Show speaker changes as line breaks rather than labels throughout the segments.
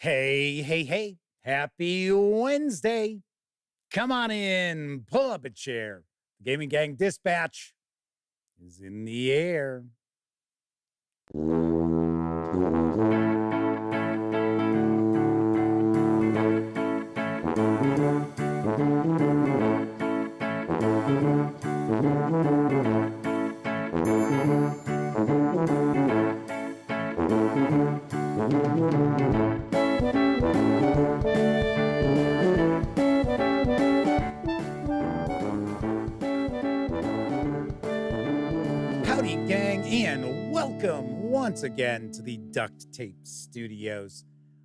Hey, hey, hey. Happy Wednesday. Come on in, pull up a chair. The Gaming Gang Dispatch is in the air. Howdy, gang, and welcome once again to the Duct Tape Studios.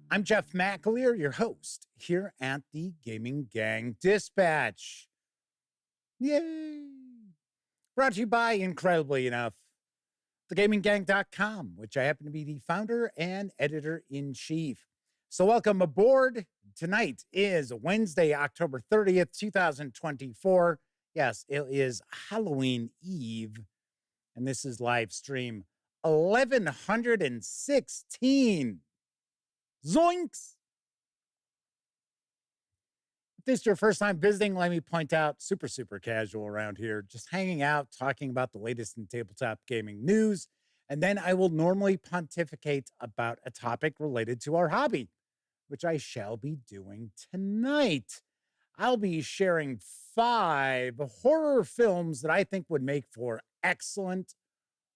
I'm Jeff McAleer, your host here at the Gaming Gang Dispatch. Yay! Brought to you by, incredibly enough, thegaminggang.com, which I happen to be the founder and editor-in-chief. So welcome aboard. Tonight is Wednesday, October 30th, 2024. Yes, it is Halloween Eve. And this is live stream 1116. Zoinks! If this is your first time visiting, let me point out, super casual around here, just hanging out, talking about the latest in tabletop gaming news. And then I will normally pontificate about a topic related to our hobby, which I shall be doing tonight. I'll be sharing 5 horror films that I think would make for excellent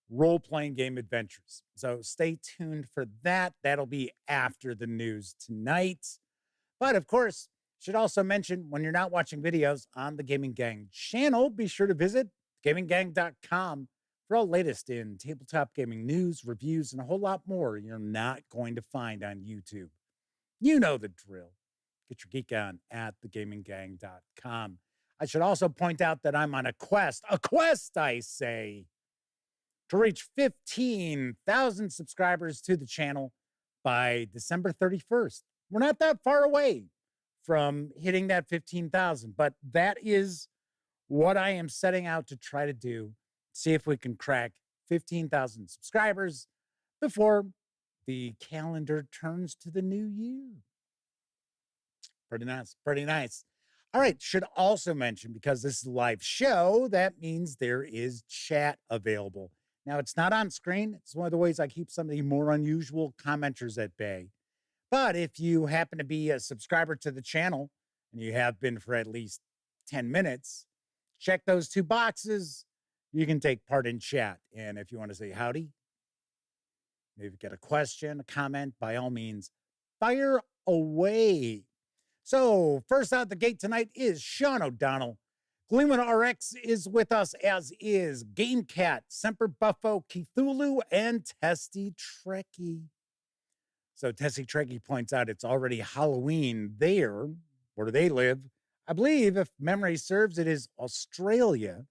role-playing game adventures. So stay tuned for that. That'll be after the news tonight. But of course, should also mention when you're not watching videos on the Gaming Gang channel, be sure to visit gaminggang.com for all latest in tabletop gaming news, reviews, and a whole lot more you're not going to find on YouTube. You know the drill. Get your geek on at thegaminggang.com. I should also point out that I'm on a quest, I say, to reach 15,000 subscribers to the channel by December 31st. We're not that far away from hitting that 15,000, but that is what I am setting out to try to do. See if we can crack 15,000 subscribers before the calendar turns to the new year. Pretty nice. All right, should also mention, because this is a live show, that means there is chat available. Now, it's not on screen. It's one of the ways I keep some of the more unusual commenters at bay. But if you happen to be a subscriber to the channel, and you have been for at least 10 minutes, check those 2 boxes. You can take part in chat. And if you want to say howdy, maybe get a question, a comment, by all means, fire away. So first out the gate tonight is Sean O'Donnell. Gleeman RX is with us, as is Game Cat, Semper Buffo, Cthulhu, and Testy Trekkie. So Testy Trekkie points out it's already Halloween there, where they live. I believe, if memory serves, it is Australia.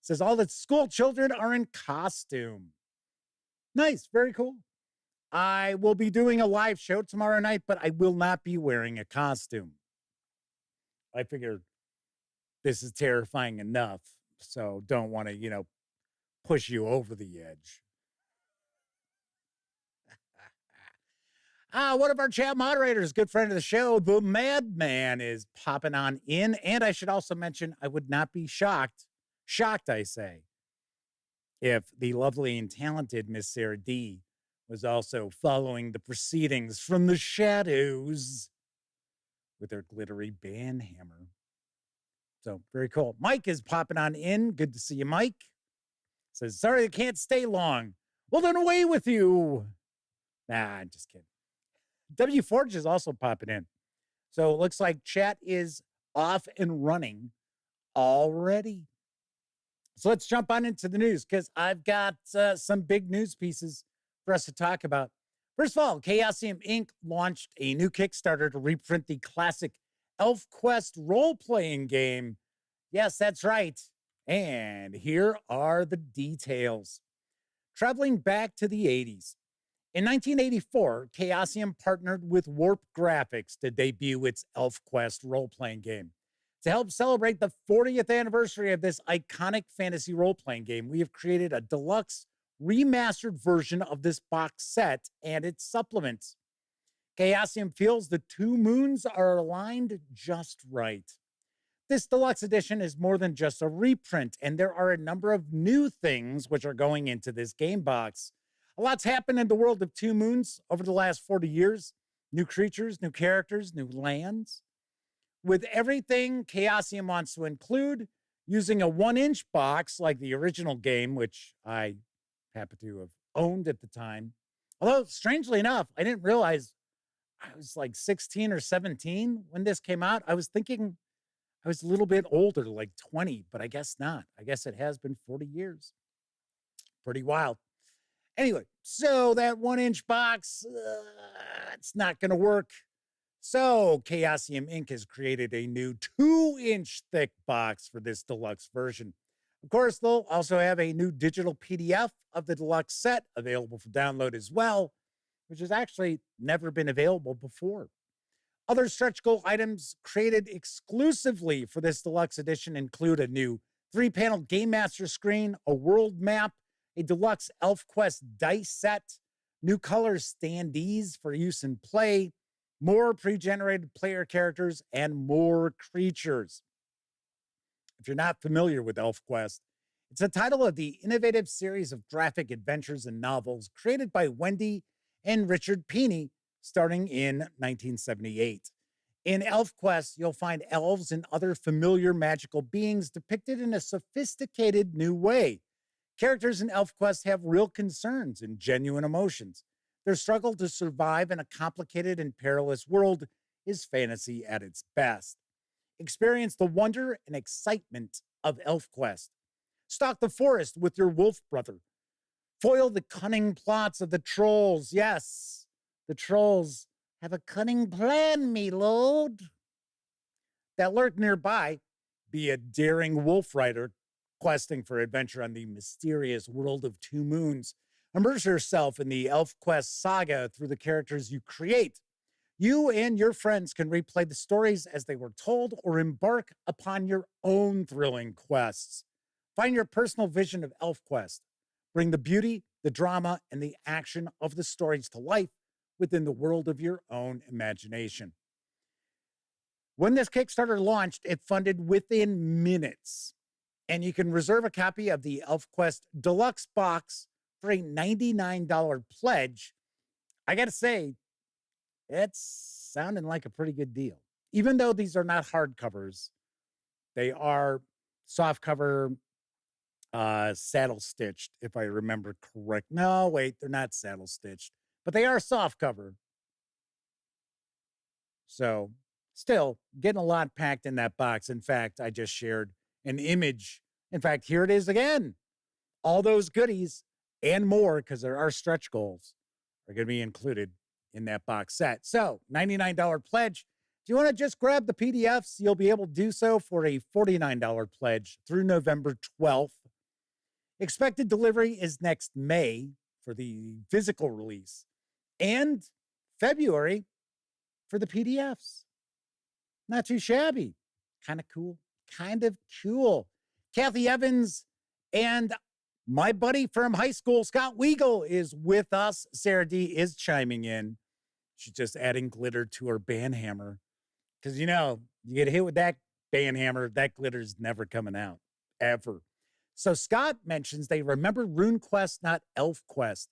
Says all the school children are in costume. Nice, very cool. I will be doing a live show tomorrow night, but I will not be wearing a costume. I figured this is terrifying enough, so don't want to, push you over the edge. One of our chat moderators, good friend of the show, the Madman, is popping on in. And I should also mention, I would not be shocked, I say, if the lovely and talented Miss Sarah D was also following the proceedings from the shadows with her glittery band hammer. So very cool. Mike is popping on in. Good to see you, Mike. Says, sorry, I can't stay long. Well, then away with you. Nah, I'm just kidding. W Forge is also popping in. So it looks like chat is off and running already. So let's jump on into the news, because I've got some big news pieces for us to talk about. First of all, Chaosium Inc. launched a new Kickstarter to reprint the classic ElfQuest role-playing game. Yes, that's right. And here are the details. Traveling back to the 80s. In 1984, Chaosium partnered with Warp Graphics to debut its ElfQuest role-playing game. To help celebrate the 40th anniversary of this iconic fantasy role-playing game, we have created a deluxe remastered version of this box set and its supplements. Chaosium feels the two moons are aligned just right. This deluxe edition is more than just a reprint, and there are a number of new things which are going into this game box. A lot's happened in the world of Two Moons over the last 40 years. New creatures, new characters, new lands. With everything Chaosium wants to include, using a 1-inch box like the original game, which I happen to have owned at the time. Although, strangely enough, I didn't realize I was like 16 or 17 when this came out. I was thinking I was a little bit older, like 20, but I guess not. I guess it has been 40 years. Pretty wild. Anyway, so that 1-inch box, it's not going to work. So Chaosium Inc. has created a new 2-inch thick box for this deluxe version. Of course, they'll also have a new digital PDF of the deluxe set available for download as well, which has actually never been available before. Other stretch goal items created exclusively for this deluxe edition include a new 3-panel Game Master screen, a world map, a deluxe ElfQuest dice set, new color standees for use in play, more pre-generated player characters, and more creatures. If you're not familiar with ElfQuest, it's a title of the innovative series of graphic adventures and novels created by Wendy and Richard Pini starting in 1978. In ElfQuest, you'll find elves and other familiar magical beings depicted in a sophisticated new way. Characters in ElfQuest have real concerns and genuine emotions. Their struggle to survive in a complicated and perilous world is fantasy at its best. Experience the wonder and excitement of ElfQuest. Stalk the forest with your wolf brother. Foil the cunning plots of the trolls. Yes, the trolls have a cunning plan, me lord, that lurk nearby. Be a daring wolf rider questing for adventure on the mysterious world of Two Moons. Immerse yourself in the ElfQuest saga through the characters you create. You and your friends can replay the stories as they were told or embark upon your own thrilling quests. Find your personal vision of ElfQuest. Bring the beauty, the drama, and the action of the stories to life within the world of your own imagination. When this Kickstarter launched, it funded within minutes, and you can reserve a copy of the ElfQuest Deluxe Box for a $99 pledge. I got to say, it's sounding like a pretty good deal. Even though these are not hardcovers, they are softcover, saddle stitched, if I remember correct. No, wait, they're not saddle stitched, but they are softcover. So still getting a lot packed in that box. In fact, I just shared an image. In fact, here it is again. All those goodies and more, because there are stretch goals, are going to be included in that box set. So $99 pledge. If you want to just grab the PDFs, you'll be able to do so for a $49 pledge through November 12th. Expected delivery is next May for the physical release and February for the PDFs. Not too shabby. Kind of cool. Kind of cool. Kathy Evans and my buddy from high school, Scott Weigel, is with us. Sarah D is chiming in. She's just adding glitter to her band hammer. Because, you get hit with that band hammer, that glitter's never coming out, ever. So Scott mentions they remember RuneQuest, not ElfQuest.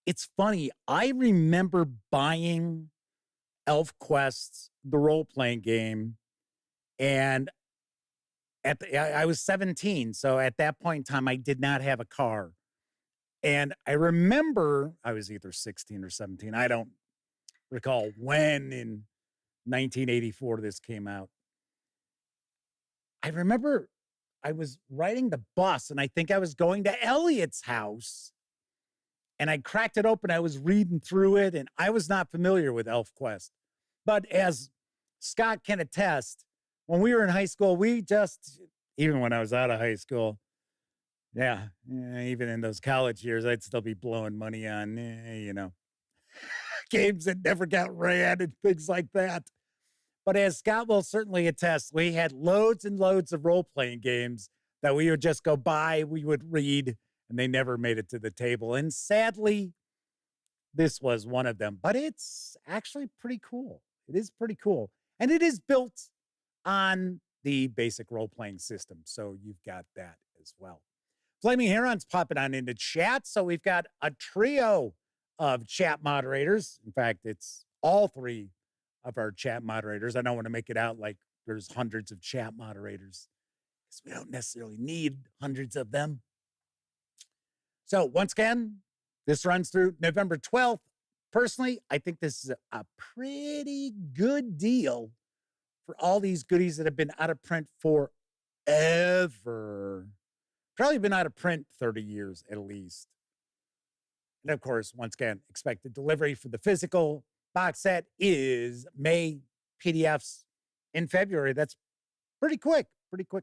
It's funny. I remember buying ElfQuest, the role-playing game, and I was 17, so at that point in time, I did not have a car. And I remember I was either 16 or 17. I don't recall when in 1984 this came out. I remember I was riding the bus, and I think I was going to Elliot's house, and I cracked it open. I was reading through it, and I was not familiar with ElfQuest. But as Scott can attest, when we were in high school, even when I was out of high school, even in those college years, I'd still be blowing money on, games that never got ran and things like that. But as Scott will certainly attest, we had loads and loads of role-playing games that we would just go buy, we would read, and they never made it to the table. And sadly, this was one of them, but it's actually pretty cool. It is pretty cool. And it is built on the basic role playing system. So you've got that as well. Flaming Heron's popping on into chat. So we've got a trio of chat moderators. In fact, it's all three of our chat moderators. I don't want to make it out like there's hundreds of chat moderators because we don't necessarily need hundreds of them. So once again, this runs through November 12th. Personally, I think this is a pretty good deal for all these goodies that have been out of print forever. Probably been out of print 30 years at least. And of course, once again, expected delivery for the physical box set is May. PDFs in February. That's pretty quick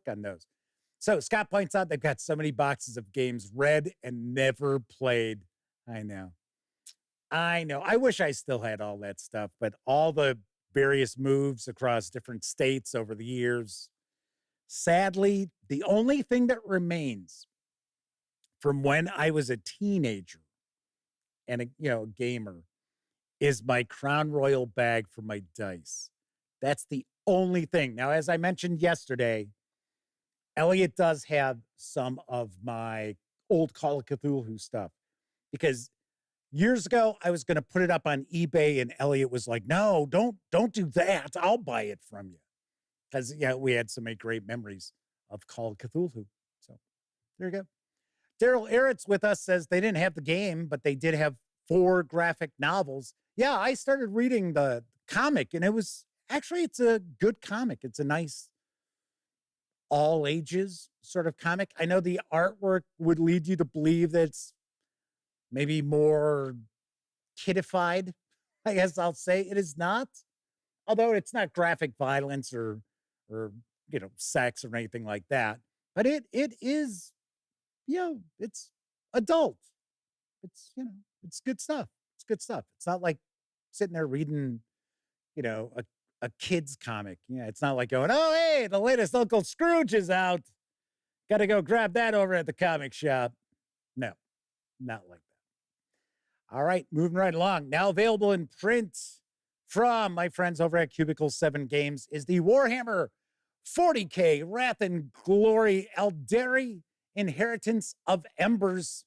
on those. So Scott points out they've got so many boxes of games read and never played. I know. I wish I still had all that stuff, but all the various moves across different states over the years. Sadly, the only thing that remains from when I was a teenager and a gamer is my Crown Royal bag for my dice. That's the only thing. Now, as I mentioned yesterday, Elliot does have some of my old Call of Cthulhu stuff because years ago I was going to put it up on eBay and Elliot was like, "No, don't do that. I'll buy it from you." Because we had so many great memories of Call of Cthulhu. So there you go. Daryl Eritz with us says they didn't have the game, but they did have 4 graphic novels. Yeah, I started reading the comic and it's a good comic. It's a nice all ages sort of comic. I know the artwork would lead you to believe that it's maybe more kiddified. I guess I'll say it is not. Although it's not graphic violence or sex or anything like that. But it is, it's adult. It's, it's good stuff. It's good stuff. It's not like sitting there reading, a kid's comic. Yeah, it's not like going, "Oh, hey, the latest Uncle Scrooge is out. Got to go grab that over at the comic shop." No, not like that. All right, moving right along. Now available in print from my friends over at Cubicle 7 Games is the Warhammer 40K Wrath and Glory Eldari Inheritance of Embers.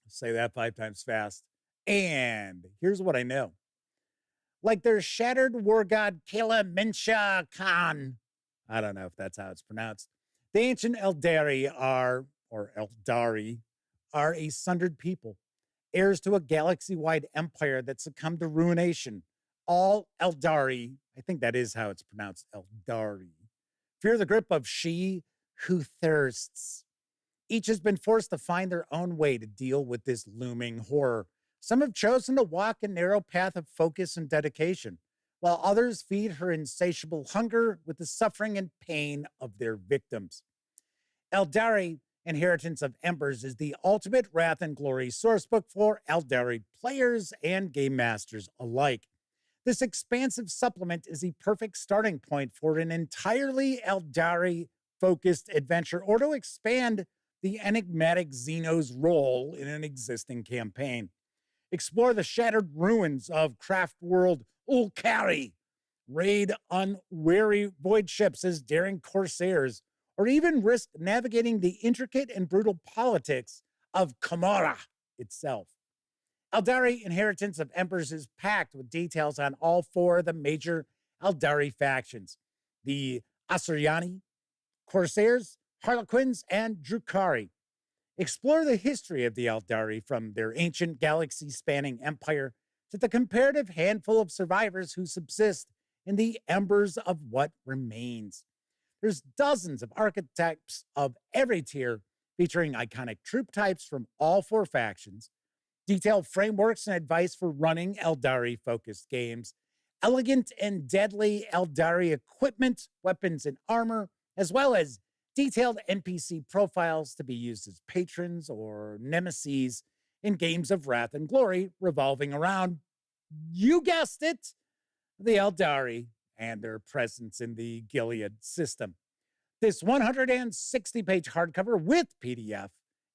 Say that 5 times fast. And here's what I know. Like their shattered war god Kala Mensha Khan. I don't know if that's how it's pronounced. The ancient Eldari are a sundered people, heirs to a galaxy-wide empire that succumbed to ruination. All Eldari, I think that is how it's pronounced, Eldari, fear the grip of she who thirsts. Each has been forced to find their own way to deal with this looming horror. Some have chosen to walk a narrow path of focus and dedication, while others feed her insatiable hunger with the suffering and pain of their victims. Eldari, Inheritance of Embers, is the ultimate Wrath and Glory sourcebook for Eldari players and game masters alike. This expansive supplement is the perfect starting point for an entirely Eldari-focused adventure or to expand the enigmatic Xeno's role in an existing campaign. Explore the shattered ruins of craft world Ulkari, raid unwary void ships as daring corsairs, or even risk navigating the intricate and brutal politics of Kamara itself. Eldari Inheritance of Embers is packed with details on all 4 of the major Eldari factions: the Asuryani, Corsairs, Harlequins, and Drukhari. Explore the history of the Eldari from their ancient galaxy-spanning empire to the comparative handful of survivors who subsist in the embers of what remains. There's dozens of archetypes of every tier featuring iconic troop types from all 4 factions, detailed frameworks and advice for running Eldari-focused games, elegant and deadly Eldari equipment, weapons, and armor, as well as detailed NPC profiles to be used as patrons or nemeses in games of Wrath and Glory revolving around, you guessed it, the Eldari and their presence in the Gilead system. This 160-page hardcover with PDF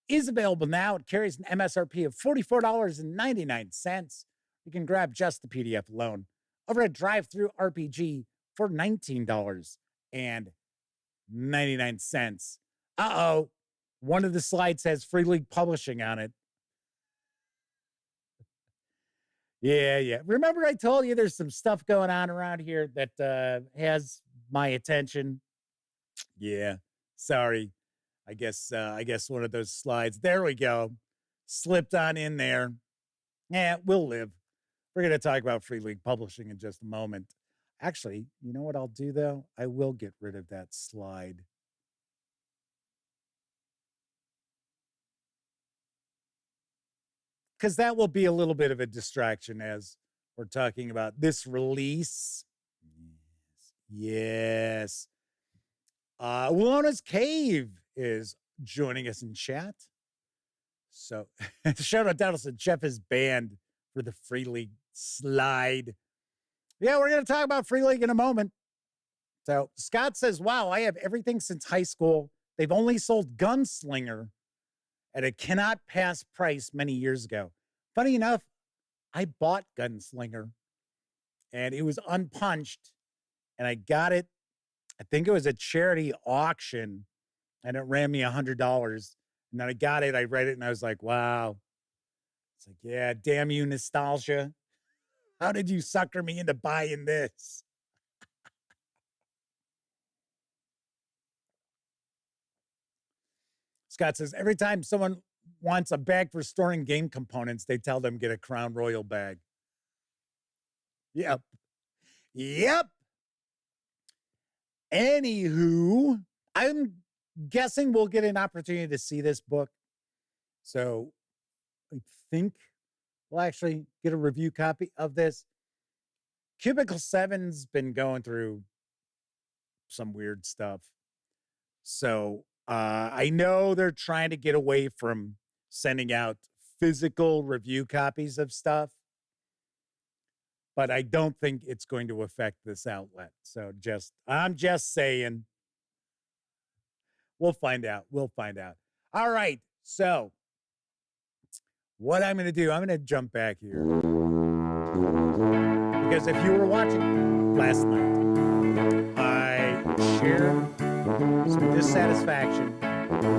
is available now. It carries an MSRP of $44.99. You can grab just the PDF alone over at Drive-Thru RPG for $19.99. Uh-oh. One of the slides has Free League Publishing on it. Yeah. Remember I told you there's some stuff going on around here that has my attention? Yeah. Sorry. I guess one of those slides. There we go. Slipped on in there. Yeah, we'll live. We're going to talk about Free League Publishing in just a moment. Actually, you know what I'll do, though? I will get rid of that slide. Because that will be a little bit of a distraction as we're talking about this release. Yes. Luna's Cave is joining us in chat. So, shout out Donaldson. Jeff is banned for the Free League slide. Yeah, we're going to talk about Free League in a moment. So, Scott says, wow, I have everything since high school. They've only sold Gunslinger at a cannot pass price many years ago. Funny enough, I bought Gunslinger and it was unpunched and I got it. I think it was a charity auction and it ran me $100. And then I got it, I read it and I was like, wow. It's like, yeah, damn you, nostalgia. How did you sucker me into buying this? Scott says, every time someone wants a bag for storing game components, they tell them get a Crown Royal bag. Yep. Anywho, I'm guessing we'll get an opportunity to see this book. So I think we'll actually get a review copy of this. Cubicle 7's been going through some weird stuff. So I know they're trying to get away from sending out physical review copies of stuff, but I don't think it's going to affect this outlet. So I'm just saying. We'll find out. All right. So what I'm going to do, I'm going to jump back here. Because if you were watching last night, I shared some dissatisfaction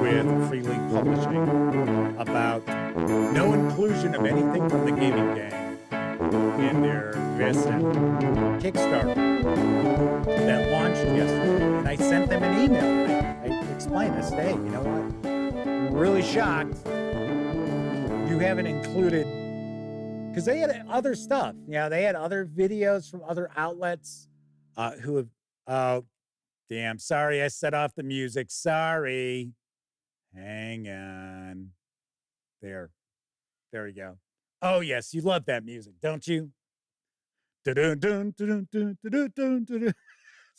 with Free League Publishing about no inclusion of anything from the gaming gang in their Kickstarter that launched yesterday. And I sent them an email. I explained this, hey, you know what? I'm really shocked you haven't included, because they had other stuff. They had other videos from other outlets who have, oh, damn, sorry, I set off the music. Sorry. Hang on. There we go. Oh, yes, you love that music, don't you? It's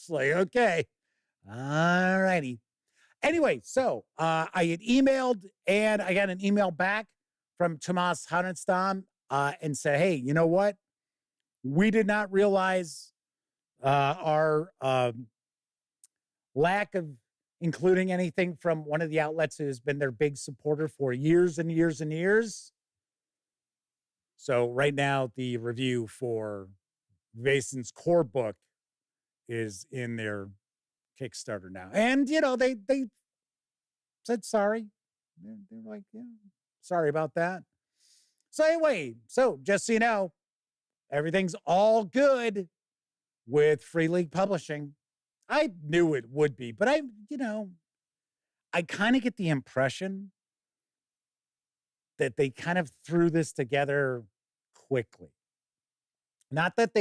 like, okay. All righty. Anyway, so I had emailed and I got an email back from Tomas Hanenstam and said, hey, you know what? We did not realize our lack of including anything from one of the outlets who has been their big supporter for years and years and years. So right now, the review for Vason's core book is in their Kickstarter now. And, they said sorry. They're like, yeah, sorry about that. So anyway, just so you know, everything's all good with Free League Publishing. I knew it would be, but I kind of get the impression that they kind of threw this together quickly. Not that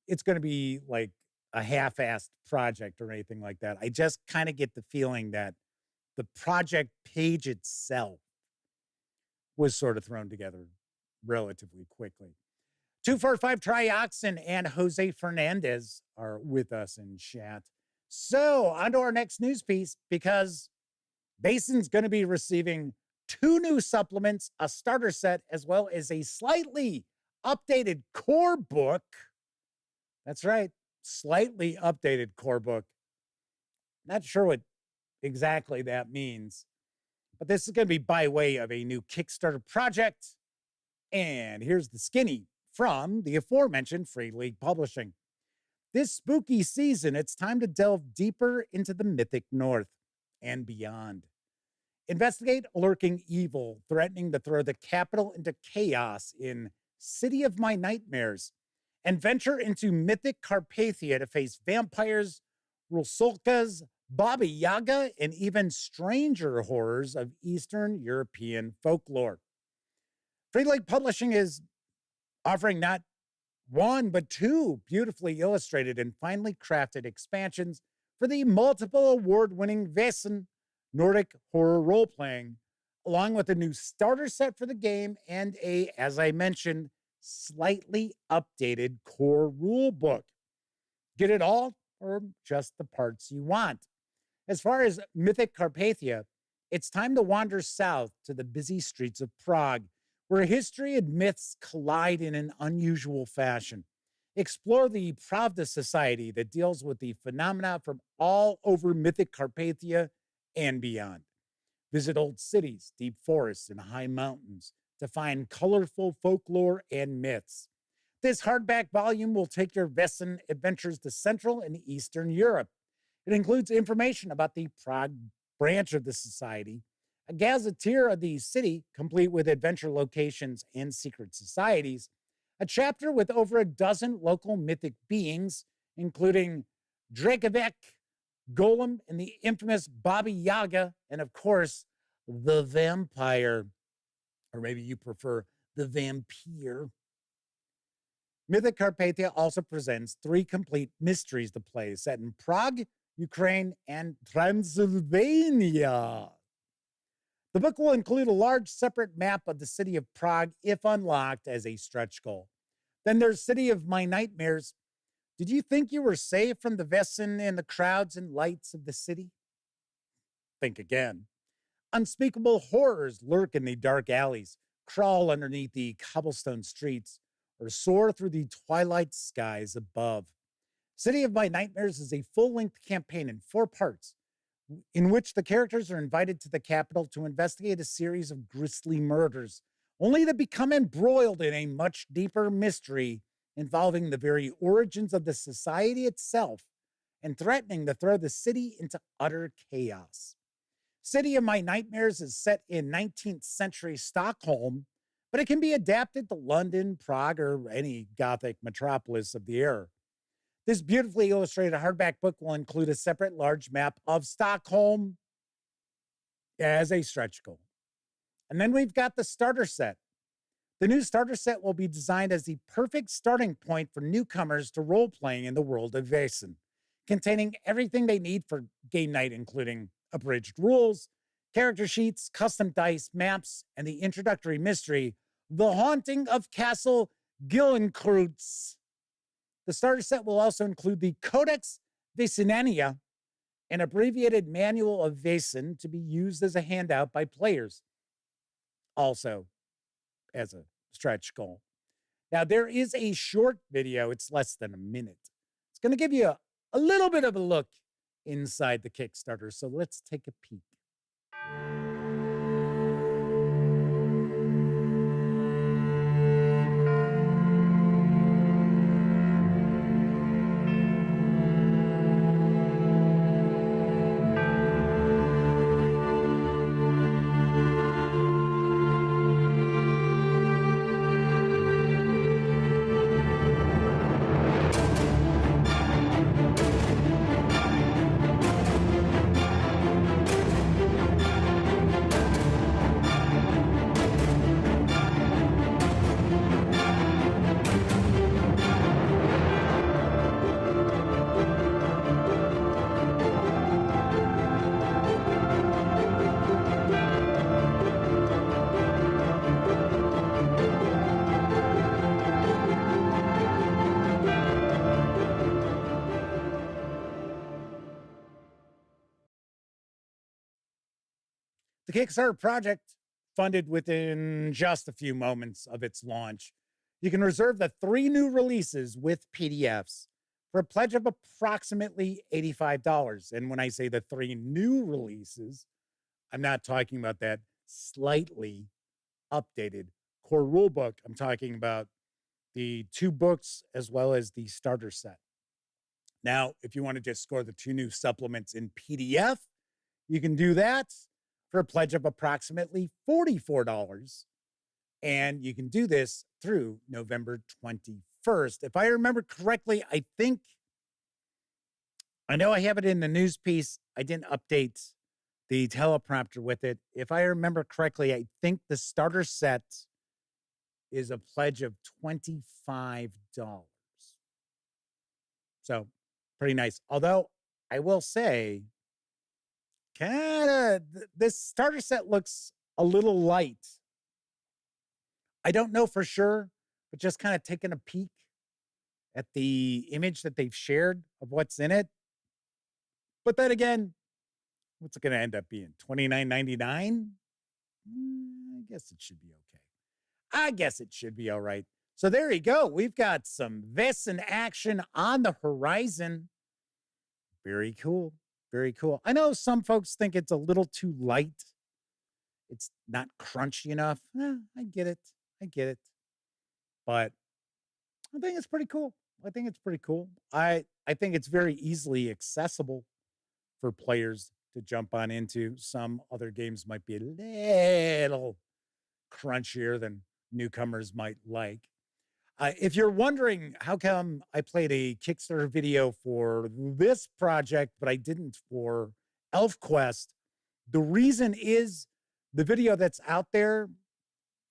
it's going to be like a half-assed project or anything like that. I just kind of get the feeling that the project page itself was sort of thrown together relatively quickly. 245 Trioxin and Jose Fernandez are with us in chat. So on to our next news piece, because Vason's going to be receiving 2 new supplements, a starter set, as well as a slightly updated core book. That's right, slightly updated core book. Not sure what exactly that means. But this is going to be by way of a new Kickstarter project. And here's the skinny from the aforementioned Free League Publishing. This spooky season, it's time to delve deeper into the mythic north and beyond. Investigate a lurking evil threatening to throw the capital into chaos in City of My Nightmares, and venture into mythic Carpathia to face vampires, Rusalkas, Baba Yaga, and even stranger horrors of Eastern European folklore. Free League Publishing is offering not one, but two beautifully illustrated and finely crafted expansions for the multiple award-winning Wesen Nordic horror role-playing, along with a new starter set for the game and a, as I mentioned, slightly updated core rule book. Get it all or just the parts you want? As far as Mythic Carpathia, it's time to wander south to the busy streets of Prague, where history and myths collide in an unusual fashion. Explore the Pravda Society that deals with the phenomena from all over Mythic Carpathia and beyond. Visit old cities, deep forests, and high mountains to find colorful folklore and myths. This hardback volume will take your Wesen adventures to Central and Eastern Europe. It includes information about the Prague branch of the society, a gazetteer of the city, complete with adventure locations and secret societies, a chapter with over a dozen local mythic beings, including Drakovec, Golem, and the infamous Baba Yaga, and of course, the vampire. Or maybe you prefer the vampire. Mythic Carpathia also presents 3 complete mysteries to play set in Prague, Ukraine, and Transylvania. The book will include a large separate map of the city of Prague if unlocked as a stretch goal. Then there's City of My Nightmares. Did you think you were safe from the Wesen and the crowds and lights of the city? Think again. Unspeakable horrors lurk in the dark alleys, crawl underneath the cobblestone streets, or soar through the twilight skies above. City of My Nightmares is a full-length campaign in 4 parts, in which the characters are invited to the capital to investigate a series of grisly murders, only to become embroiled in a much deeper mystery involving the very origins of the society itself and threatening to throw the city into utter chaos. City of My Nightmares is set in 19th century Stockholm, but it can be adapted to London, Prague, or any Gothic metropolis of the era. This beautifully illustrated hardback book will include a separate large map of Stockholm as a stretch goal. And then we've got the starter set. The new starter set will be designed as the perfect starting point for newcomers to role-playing in the world of Wesen, containing everything they need for game night, including abridged rules, character sheets, custom dice, maps, and the introductory mystery, The Haunting of Castle Gillenkreutz. The starter set will also include the Codex Wesenania, an abbreviated manual of Wesen to be used as a handout by players, also as a stretch goal. Now, there is a short video. It's less than a minute. It's going to give you a little bit of a look inside the Kickstarter, so let's take a peek. The Kickstarter project funded within just a few moments of its launch. You can reserve the 3 new releases with PDFs for a pledge of approximately $85. And when I say the 3 new releases, I'm not talking about that slightly updated core rulebook. I'm talking about the 2 books as well as the starter set. Now, if you want to just score the 2 new supplements in PDF, you can do that for a pledge of approximately $44. And you can do this through November 21st. If I remember correctly, I know I have it in the news piece. I didn't update the teleprompter with it. If I remember correctly, I think the starter set is a pledge of $25. So pretty nice. Although I will say, this starter set looks a little light. I don't know for sure, but just kind of taking a peek at the image that they've shared of what's in it. But then again, what's it going to end up being? $29.99? I guess it should be okay. I guess it should be all right. So there you go. We've got some Vesson action on the horizon. Very cool. Very cool. I know some folks think it's a little too light. It's not crunchy enough. I get it. But I think it's pretty cool. I think it's very easily accessible for players to jump on into. Some other games might be a little crunchier than newcomers might like. If you're wondering how come I played a Kickstarter video for this project, but I didn't for ElfQuest, the reason is the video that's out there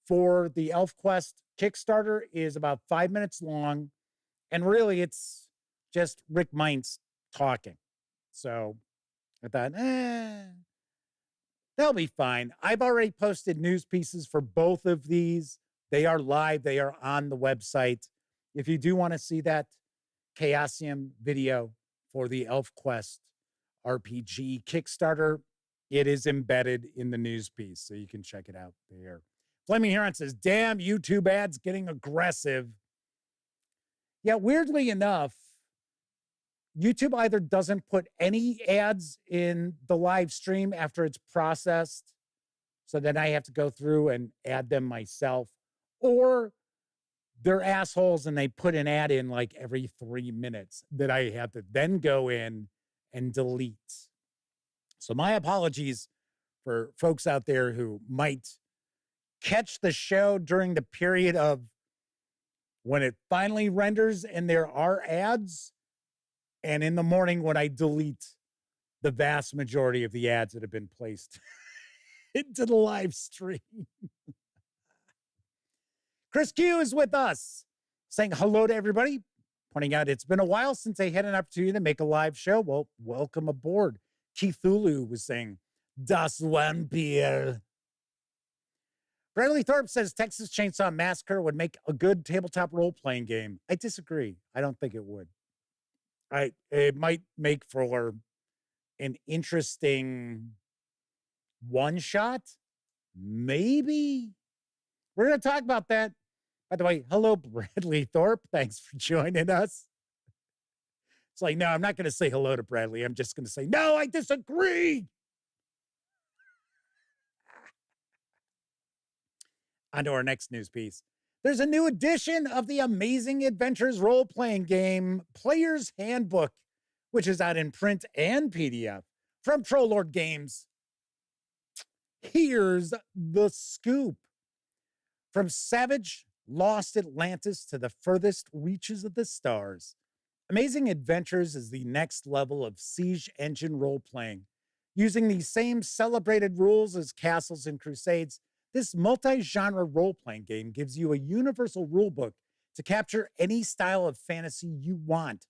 for the ElfQuest Kickstarter is about 5 minutes long. And really, it's just Rick Mintz talking. So I thought, they'll be fine. I've already posted news pieces for both of these. They are live. They are on the website. If you do want to see that Chaosium video for the ElfQuest RPG Kickstarter, it is embedded in the news piece, so you can check it out there. Flaming Heron says, damn, YouTube ads getting aggressive. Yeah, weirdly enough, YouTube either doesn't put any ads in the live stream after it's processed, so then I have to go through and add them myself, or they're assholes and they put an ad in like every 3 minutes that I have to then go in and delete. So my apologies for folks out there who might catch the show during the period of when it finally renders and there are ads, and in the morning when I delete the vast majority of the ads that have been placed into the live stream. Chris Q is with us, saying hello to everybody, pointing out it's been a while since I had an opportunity to make a live show. Well, welcome aboard. Keith Thulu was saying, Das Vampir. Bradley Thorpe says Texas Chainsaw Massacre would make a good tabletop role-playing game. I disagree. I don't think it would. It might make for an interesting one-shot. Maybe. We're going to talk about that. By the way, hello, Bradley Thorpe. Thanks for joining us. It's like, no, I'm not going to say hello to Bradley. I'm just going to say, no, I disagree. On to our next news piece. There's a new edition of the Amazing Adventures role-playing game Player's Handbook, which is out in print and PDF from Alewood Games. Here's the scoop. From savage, lost Atlantis to the furthest reaches of the stars, Amazing Adventures is the next level of siege engine role-playing. Using the same celebrated rules as Castles and Crusades, this multi-genre role-playing game gives you a universal rulebook to capture any style of fantasy you want,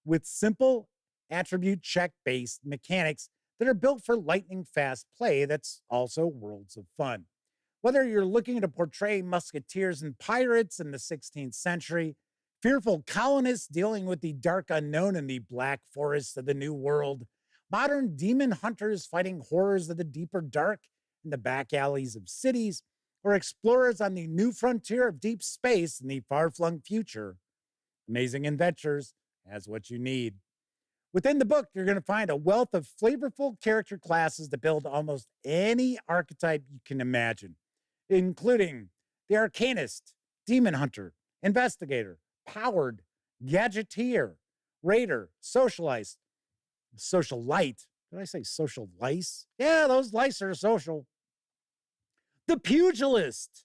with simple attribute check-based mechanics that are built for lightning-fast play that's also worlds of fun. Whether you're looking to portray musketeers and pirates in the 16th century, fearful colonists dealing with the dark unknown in the black forests of the New World, modern demon hunters fighting horrors of the deeper dark in the back alleys of cities, or explorers on the new frontier of deep space in the far-flung future, Amazing Adventures has what you need. Within the book, you're going to find a wealth of flavorful character classes that build almost any archetype you can imagine, including the Arcanist, Demon Hunter, Investigator, Powered, Gadgeteer, Raider, Socialite. Did I say social lice? Yeah, those lice are social. The Pugilist.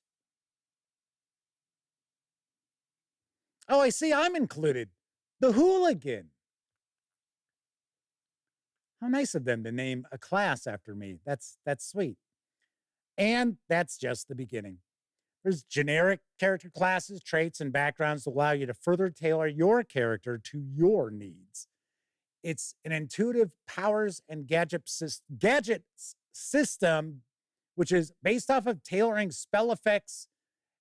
Oh, I see I'm included. The Hooligan. How nice of them to name a class after me. That's sweet. And that's just the beginning. There's generic character classes, traits, and backgrounds to allow you to further tailor your character to your needs. It's an intuitive powers and gadgets system, which is based off of tailoring spell effects,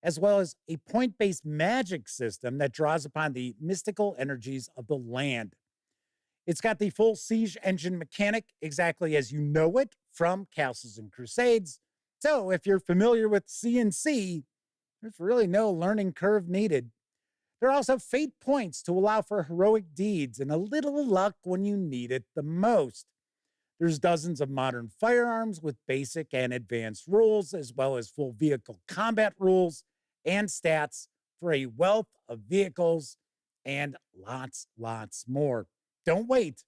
as well as a point-based magic system that draws upon the mystical energies of the land. It's got the full siege engine mechanic exactly as you know it from Castles and Crusades. So if you're familiar with C&C, there's really no learning curve needed. There are also fate points to allow for heroic deeds and a little luck when you need it the most. There's dozens of modern firearms with basic and advanced rules, as well as full vehicle combat rules and stats for a wealth of vehicles and lots more. Don't wait.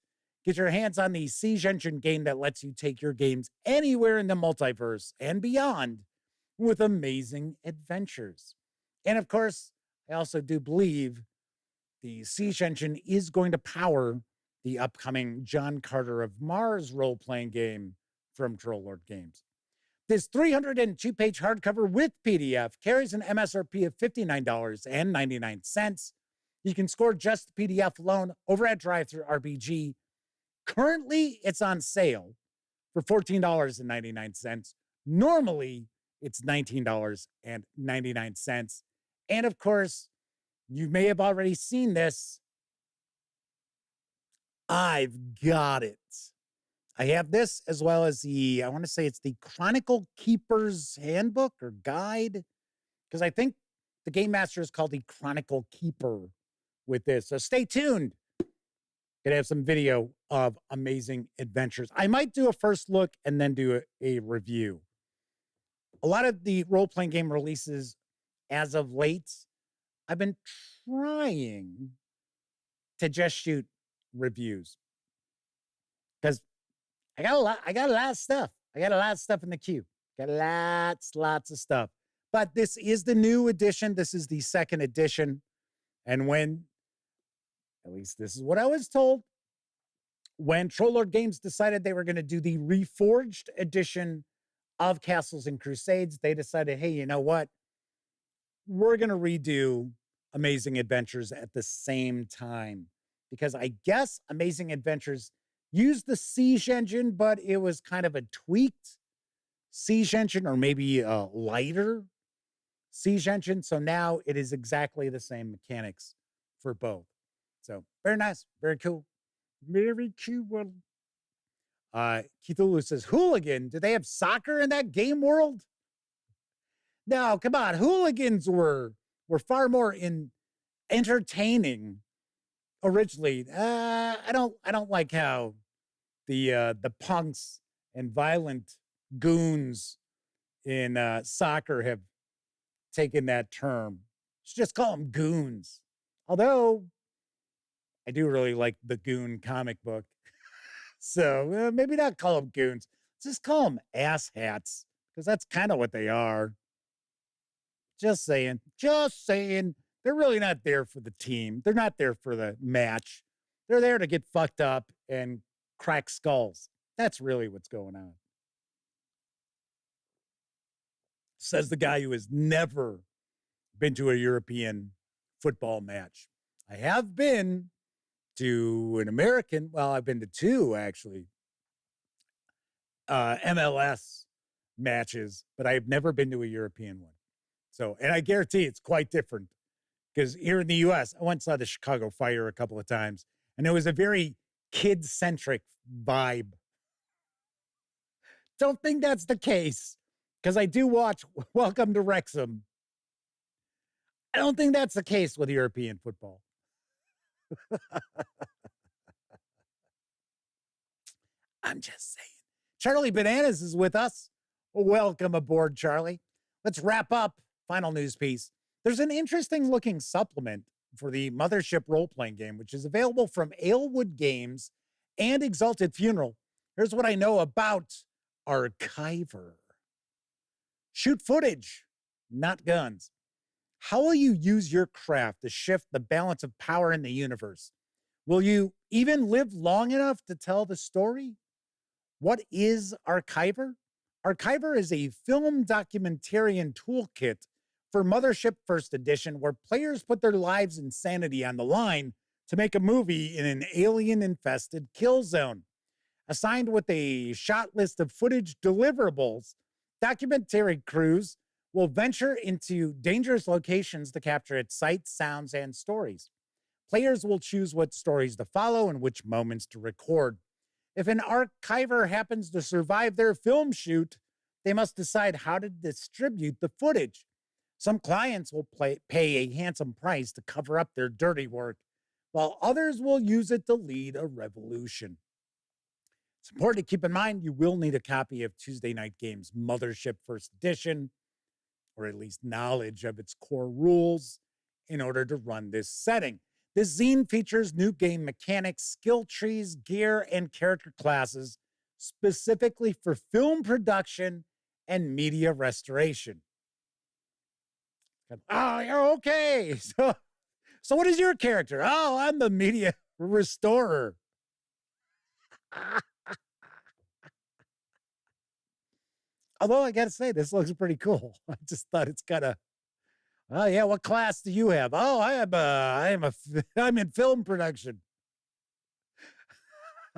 Get your hands on the Siege Engine game that lets you take your games anywhere in the multiverse and beyond with amazing adventures. And of course, I also do believe the Siege Engine is going to power the upcoming John Carter of Mars role-playing game from Alewood Games. This 302-page hardcover with PDF carries an MSRP of $59.99. You can score just the PDF alone over at Drive-Thru RPG. Currently, it's on sale for $14.99. Normally, it's $19.99. And of course, you may have already seen this. I've got it. I have this as well as I want to say it's the Chronicle Keeper's Handbook or Guide, because I think the Game Master is called the Chronicle Keeper with this. So stay tuned. Gonna have some video of amazing adventures. I might do a first look and then do a review. A lot of the role-playing game releases as of late, I've been trying to just shoot reviews because I got a lot of stuff. I got a lot of stuff in the queue. Got lots of stuff. But this is the new edition. This is the second edition. And when, at least this is what I was told, when Alewood Games decided they were going to do the Reforged edition of Castles and Crusades, they decided, hey, you know what? We're going to redo Amazing Adventures at the same time. Because I guess Amazing Adventures used the Siege Engine, but it was kind of a tweaked Siege Engine or maybe a lighter Siege Engine. So now it is exactly the same mechanics for both. So very nice, very cool. Very cool. Cthulhu says, Hooligan, do they have soccer in that game world? No, come on. Hooligans were far more entertaining originally. I don't like how the punks and violent goons in soccer have taken that term. Let's just call them goons. Although I do really like the Goon comic book. So maybe not call them goons. Just call them asshats, because that's kind of what they are. Just saying. They're really not there for the team. They're not there for the match. They're there to get fucked up and crack skulls. That's really what's going on. Says the guy who has never been to a European football match. I have been to an American, well, I've been to two actually, MLS matches, but I've never been to a European one. So, and I guarantee it's quite different because here in the US, I once saw the Chicago Fire a couple of times, and it was a very kid-centric vibe. Don't think that's the case, because I do watch Welcome to Wrexham. I don't think that's the case with European football. I'm just saying. Charlie Bananas is with us. Welcome aboard, Charlie. Let's wrap up. Final news piece. There's an interesting looking supplement for the Mothership role playing game, which is available from Alewood Games and Exalted Funeral. Here's what I know about Archiver. Shoot footage, not guns. How will you use your craft to shift the balance of power in the universe? Will you even live long enough to tell the story? What is Archiver? Archiver is a film documentarian toolkit for Mothership First Edition, where players put their lives and sanity on the line to make a movie in an alien-infested kill zone. Assigned with a shot list of footage deliverables, documentary crews will venture into dangerous locations to capture its sights, sounds, and stories. Players will choose what stories to follow and which moments to record. If an archiver happens to survive their film shoot, they must decide how to distribute the footage. Some clients will pay a handsome price to cover up their dirty work, while others will use it to lead a revolution. It's important to keep in mind you will need a copy of Tuesday Night Games Mothership First Edition, or at least knowledge of its core rules, in order to run this setting. This zine features new game mechanics, skill trees, gear, and character classes specifically for film production and media restoration. Oh, you're okay. So what is your character? Oh, I'm the media restorer. Although I got to say, this looks pretty cool. I just thought it's kind of, oh yeah, what class do you have? Oh, I'm in film production.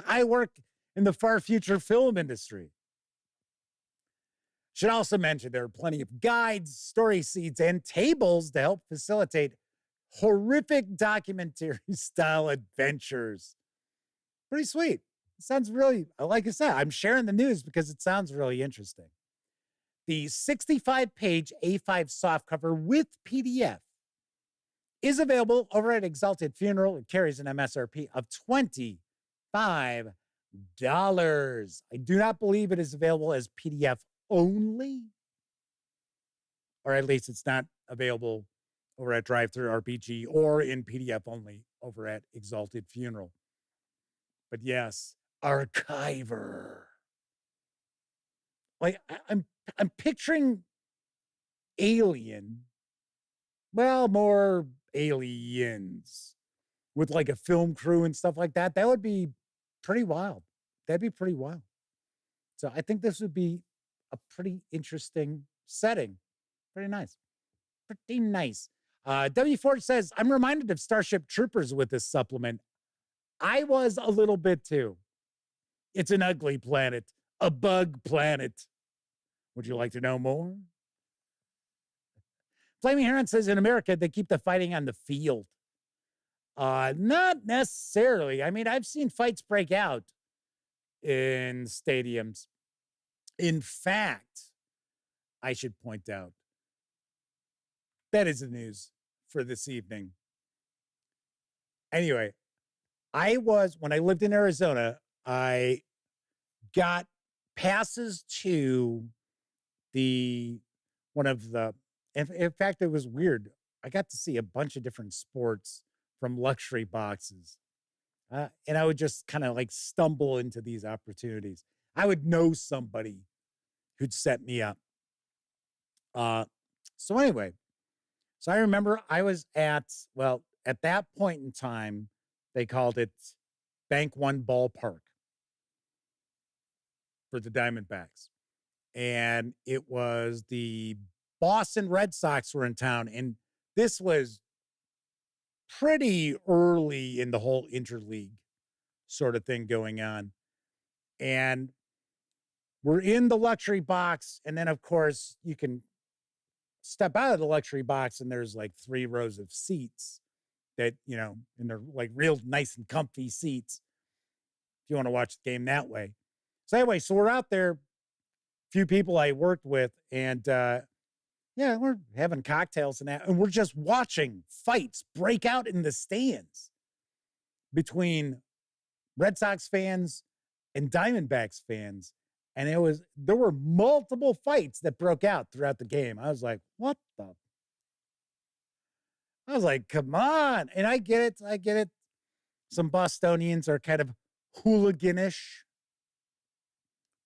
I work in the far future film industry. Should also mention there are plenty of guides, story seeds, and tables to help facilitate horrific documentary style adventures. Pretty sweet. It sounds really, like I said, I'm sharing the news because it sounds really interesting. The 65-page A5 softcover with PDF is available over at Exalted Funeral. It carries an MSRP of $25. I do not believe it is available as PDF only, or at least it's not available over at DriveThru RPG or in PDF only over at Exalted Funeral. But yes, Archiver. Like I'm picturing Alien, well, more aliens with like a film crew and stuff like that. That would be pretty wild. That'd be pretty wild. So I think this would be a pretty interesting setting. Pretty nice. Pretty nice. W Ford says, I'm reminded of Starship Troopers with this supplement. I was a little bit too. It's an ugly planet, a bug planet. Would you like to know more? Flaming Heron says, in America, they keep the fighting on the field. Not necessarily. I mean, I've seen fights break out in stadiums. In fact, I should point out, that is the news for this evening. Anyway, when I lived in Arizona, I got passes to one of the, in fact, it was weird. I got to see a bunch of different sports from luxury boxes. And I would just kind of like stumble into these opportunities. I would know somebody who'd set me up. So anyway, so I remember I was at that point in time, they called it Bank One Ballpark for the Diamondbacks. And it was the Boston Red Sox were in town. And this was pretty early in the whole interleague sort of thing going on. And we're in the luxury box. And then, of course, you can step out of the luxury box and there's like 3 rows of seats that, and they're like real nice and comfy seats if you want to watch the game that way. So anyway, so we're out there, few people I worked with, and we're having cocktails and that, and we're just watching fights break out in the stands. between Red Sox fans and Diamondbacks fans. And there were multiple fights that broke out throughout the game. I was like, what the? I was like, come on. And I get it. I get it. Some Bostonians are kind of hooliganish.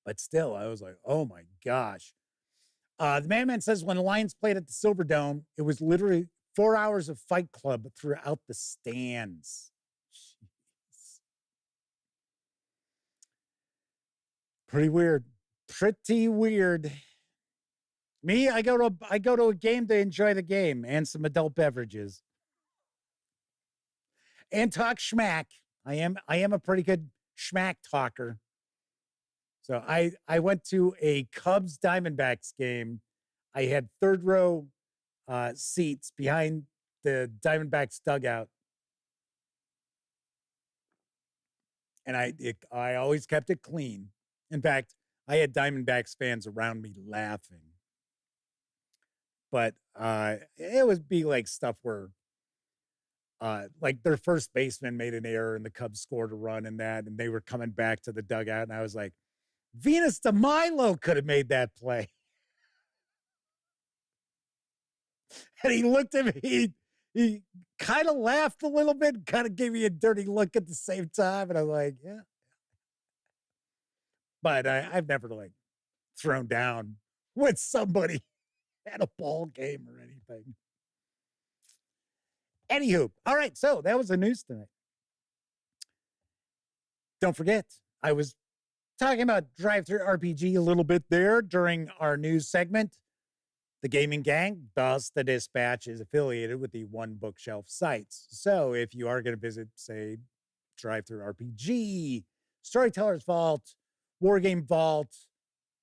But still, I was like, oh my gosh. The Madman says when the Lions played at the Silverdome, it was literally 4 hours of Fight Club throughout the stands. Jeez. Pretty weird. Pretty weird. Me, I go to a game to enjoy the game and some adult beverages. And talk schmack. I am a pretty good schmack talker. So I went to a Cubs Diamondbacks game. I had third row seats behind the Diamondbacks dugout. And I always kept it clean. In fact, I had Diamondbacks fans around me laughing. But it would be like stuff where like their first baseman made an error and the Cubs scored a run and they were coming back to the dugout. And I was like, Venus de Milo could have made that play. And he looked at me, he kind of laughed a little bit, kind of gave me a dirty look at the same time. And I'm like, yeah. But I've never like thrown down with somebody at a ball game or anything. Anywho, all right, so that was the news tonight. Don't forget, I was talking about Drive-Thru RPG a little bit there during our news segment. The Gaming Gang, thus the Dispatch, is affiliated with the One Bookshelf sites. So if you are going to visit, say, Drive-Thru RPG, Storyteller's Vault, Wargame Vault,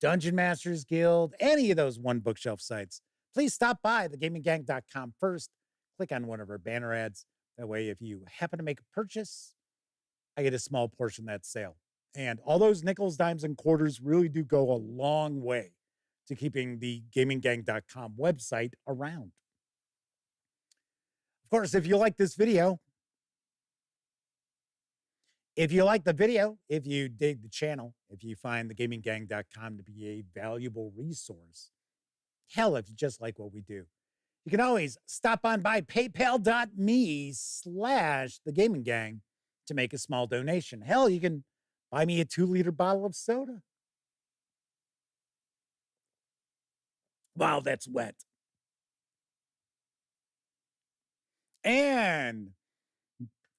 Dungeon Masters Guild, any of those One Bookshelf sites, please stop by thegaminggang.com first. Click on one of our banner ads. That way, if you happen to make a purchase, I get a small portion of that sale. And all those nickels, dimes, and quarters really do go a long way to keeping the gaminggang.com website around. Of course, if you like this video, if you like the video, if you dig the channel, if you find the gaminggang.com to be a valuable resource, hell, if you just like what we do, you can always stop on by paypal.me/thegaminggang to make a small donation. Hell, you can buy me a 2-liter bottle of soda. Wow, that's wet. And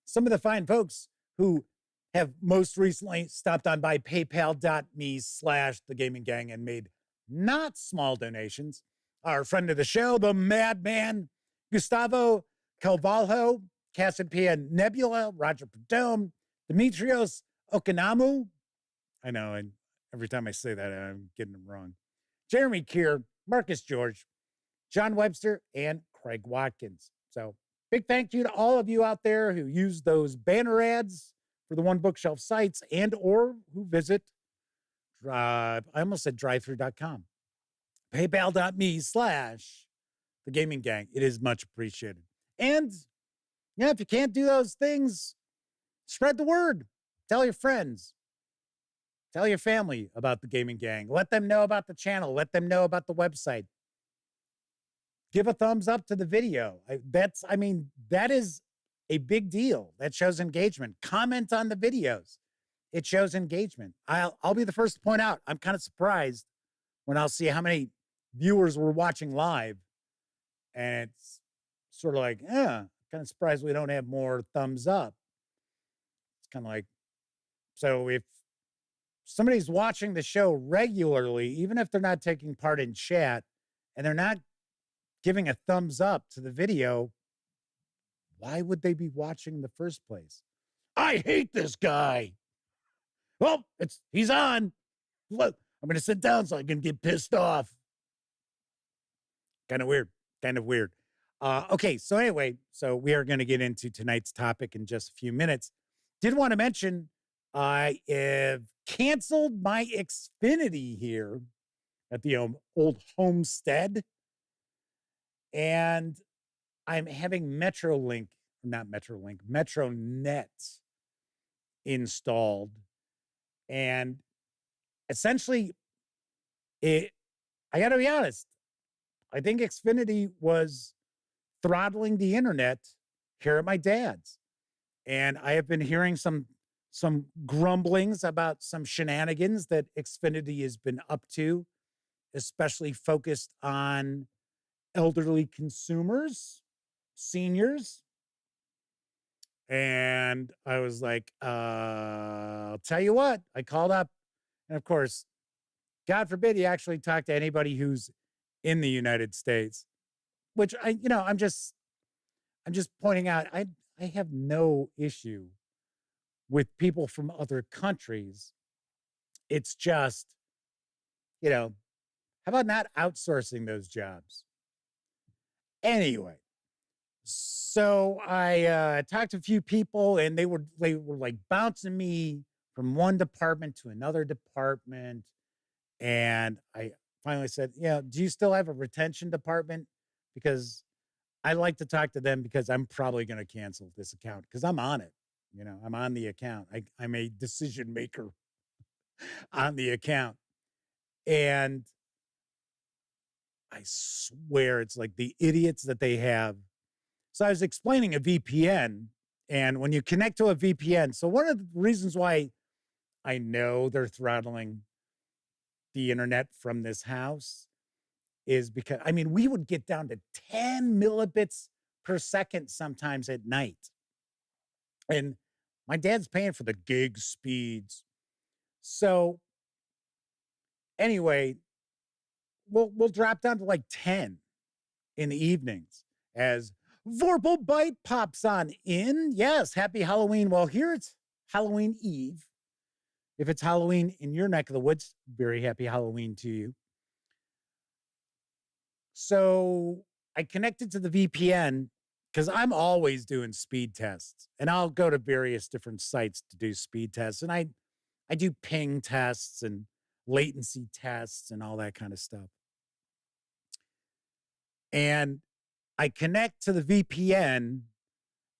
some of the fine folks who have most recently stopped on by paypal.me/thegaminggang and made not small donations. Our friend of the show, the Madman, Gustavo Calvalho, Cassiopeia Nebula, Roger Perdome, Demetrios Okinamu. I know, and every time I say that, I'm getting them wrong. Jeremy Keir, Marcus George, John Webster, and Craig Watkins. So big thank you to all of you out there who use those banner ads for the One Bookshelf sites and or who visit, I almost said drivethru.com. paypal.me/thegaminggang. It is much appreciated. And yeah, if you can't do those things, spread the word. Tell your friends. Tell your family about the Gaming Gang. Let them know about the channel. Let them know about the website. Give a thumbs up to the video. That is a big deal. That shows engagement. Comment on the videos. It shows engagement. I'll be the first to point out, I'm kind of surprised when I'll see how many viewers were watching live. And it's sort of like, kind of surprised we don't have more thumbs up. It's kind of like, so if somebody's watching the show regularly, even if they're not taking part in chat and they're not giving a thumbs up to the video, why would they be watching in the first place? I hate this guy. Well, he's on. Look, I'm going to sit down so I can get pissed off. Kind of weird. Okay, so anyway, so we are going to get into tonight's topic in just a few minutes. Did want to mention I have canceled my Xfinity here at the old homestead. And I'm having Metronet installed. And essentially, it I got to be honest, I think Xfinity was throttling the internet here at my dad's. And I have been hearing some grumblings about some shenanigans that Xfinity has been up to, especially focused on elderly consumers, seniors. And I was like, I'll tell you what, I called up. And of course, God forbid you actually talk to anybody who's in the United States, which I'm just pointing out, I have no issue with people from other countries. It's just, you know, how about not outsourcing those jobs? Anyway, so I talked to a few people, and they were like bouncing me from one department to another department, and I finally said, "Yeah, do you still have a retention department? Because I like to talk to them because I'm probably going to cancel this account because I'm on it. I'm on the account. I'm a decision maker on the account, and I swear it's like the idiots that they have." So I was explaining a VPN, and when you connect to a VPN, so one of the reasons why I know they're throttling the internet from this house is because, I mean, we would get down to 10 millibits per second sometimes at night. And my dad's paying for the gig speeds. So anyway, we'll drop down to like 10 in the evenings as Vorpal Bite pops on in. Yes, happy Halloween. Well, here it's Halloween Eve. If it's Halloween in your neck of the woods, very happy Halloween to you. So I connected to the VPN because I'm always doing speed tests, and I'll go to various different sites to do speed tests. And I do ping tests and latency tests and all that kind of stuff. And I connect to the VPN,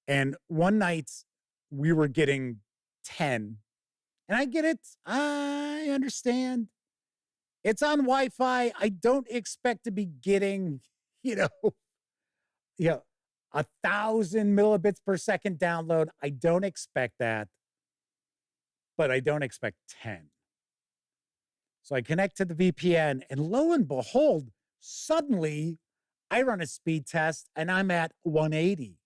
and one night we were getting 10. And I get it. I understand. It's on Wi-Fi. I don't expect to be getting, you know, you know, 1,000 millibits per second download. I don't expect that, but I don't expect 10. So I connect to the VPN, and lo and behold, suddenly I run a speed test and I'm at 180.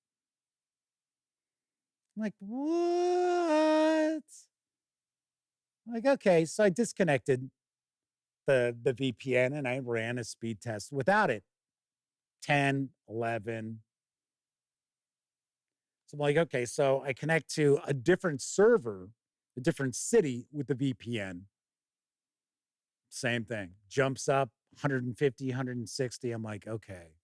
I'm like, what? Like, okay. So I disconnected the VPN and I ran a speed test without it. 10, 11. So I'm like, okay, so I connect to a different server, a different city with the VPN. Same thing. Jumps up 150, 160. I'm like, okay,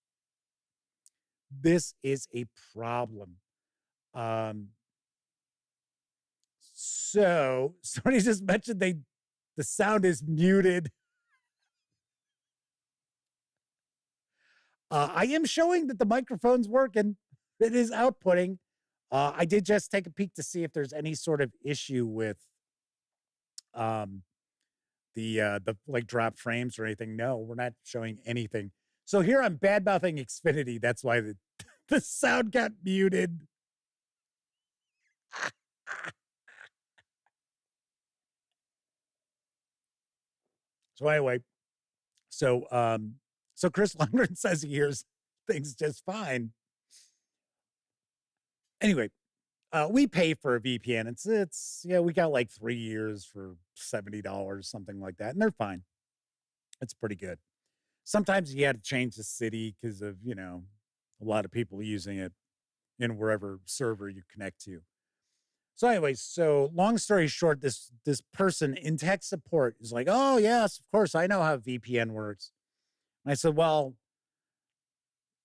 this is a problem. So somebody just mentioned the sound is muted. I am showing that the microphone's working. It is outputting. I did just take a peek to see if there's any sort of issue with um, the like drop frames or anything. No, we're not showing anything. So here I'm bad mouthing Xfinity. That's why the sound got muted. So anyway, so Chris Lundgren says he hears things just fine. Anyway, we pay for a VPN. It's yeah, we got like 3 years for $70, something like that, and they're fine. It's pretty good. Sometimes you had to change the city because of, a lot of people using it in wherever server you connect to. So anyway, so long story short, this person in tech support is like, "Oh yes, of course, I know how VPN works." And I said, "Well,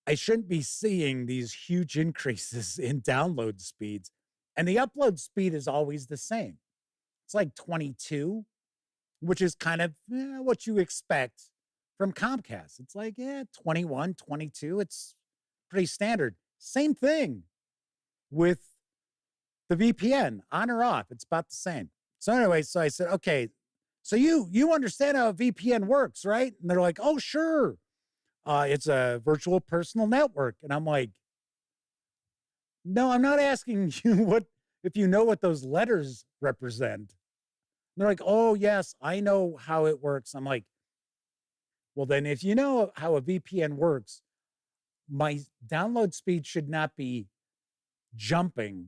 I shouldn't be seeing these huge increases in download speeds, and the upload speed is always the same. It's like 22, which is kind of what you expect from Comcast. It's like, 21, 22. It's pretty standard. Same thing with the VPN on or off. It's about the same. So anyway, so I said, okay, so you understand how a VPN works, right? And they're like, oh, sure. It's a virtual personal network. And I'm like, no, I'm not asking you if you know what those letters represent. And they're like, oh, yes, I know how it works. I'm like, well, then if you know how a VPN works, my download speed should not be jumping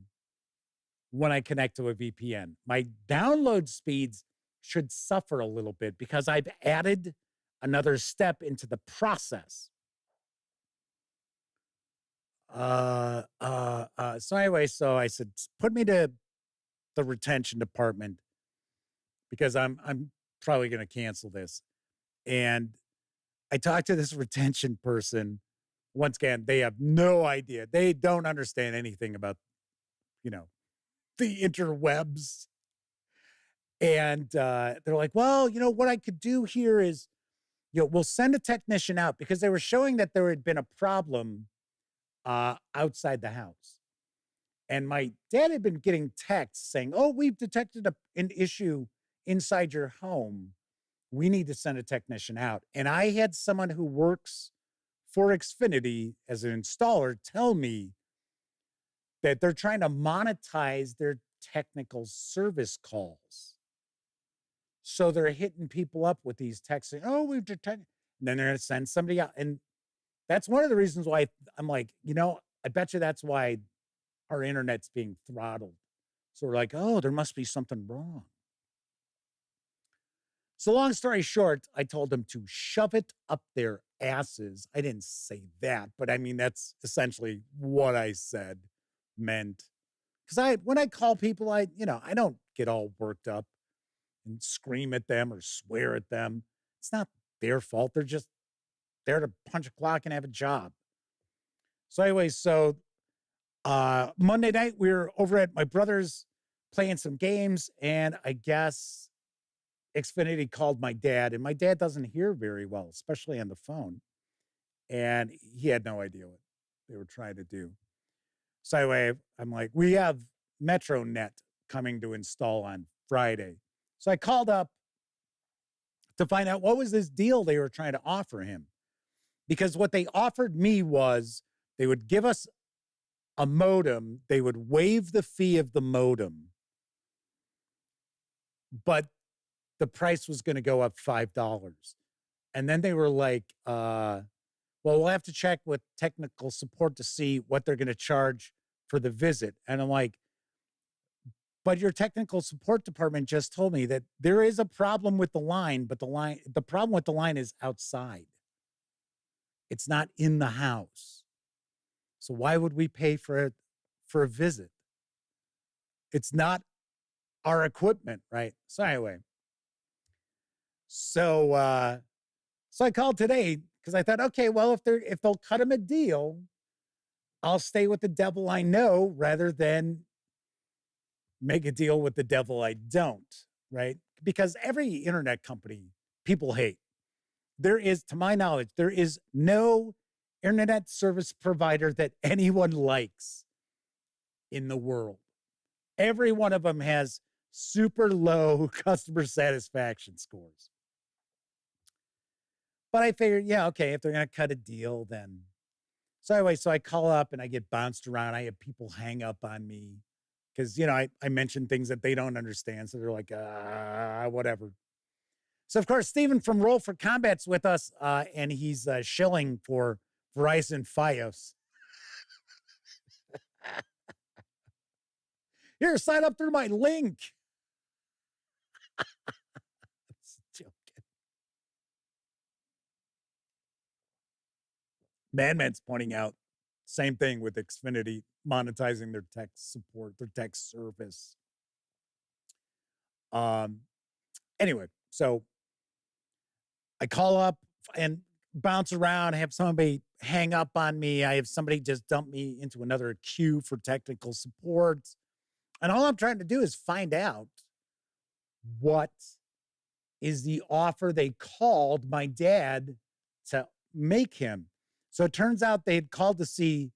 when I connect to a VPN. My download speeds should suffer a little bit because I've added another step into the process. So anyway, so I said, put me to the retention department because I'm probably going to cancel this. And I talked to this retention person. Once again, they have no idea. They don't understand anything about, the interwebs. And they're like, well, what I could do here is, we'll send a technician out because they were showing that there had been a problem outside the house. And my dad had been getting texts saying, oh, we've detected an issue inside your home. We need to send a technician out. And I had someone who works for Xfinity as an installer tell me that they're trying to monetize their technical service calls. So they're hitting people up with these texts saying, oh, we've detected. And then they're going to send somebody out. And that's one of the reasons why I'm like, I bet you that's why our internet's being throttled. So we're like, oh, there must be something wrong. So long story short, I told them to shove it up their asses. I didn't say that, but I mean, that's essentially what I said meant. Because when I call people, I don't get all worked up and scream at them or swear at them. It's not their fault. They're just there to punch a clock and have a job. So anyway, Monday night, we were over at my brother's playing some games, and I guess Xfinity called my dad, and my dad doesn't hear very well, especially on the phone. And he had no idea what they were trying to do. So anyway, I'm like, we have MetroNet coming to install on Friday. So I called up to find out what was this deal they were trying to offer him. Because what they offered me was they would give us a modem, they would waive the fee of the modem, but the price was going to go up $5. And then they were like, well, we'll have to check with technical support to see what they're going to charge for the visit. And I'm like, but your technical support department just told me that there is a problem with the line, but the problem with the line is outside. It's not in the house. So why would we pay for a visit? It's not our equipment, right? So anyway, so I called today because I thought, okay, well, if they'll cut him a deal, I'll stay with the devil I know rather than make a deal with the devil I don't, right? Because every internet company people hate. There is, to my knowledge, there is no internet service provider that anyone likes in the world. Every one of them has super low customer satisfaction scores. But I figured, yeah, okay, if they're going to cut a deal, then. So anyway, so I call up and I get bounced around. I have people hang up on me because, I mention things that they don't understand. So they're like, whatever. So, of course, Stephen from Roll for Combat's with us, and he's shilling for Verizon Fios. Here, sign up through my link. Joking. Man's pointing out, same thing with Xfinity monetizing their tech support, their tech service. Anyway, so I call up and bounce around, have somebody hang up on me. I have somebody just dump me into another queue for technical support. And all I'm trying to do is find out what is the offer they called my dad to make him. So it turns out they had called to see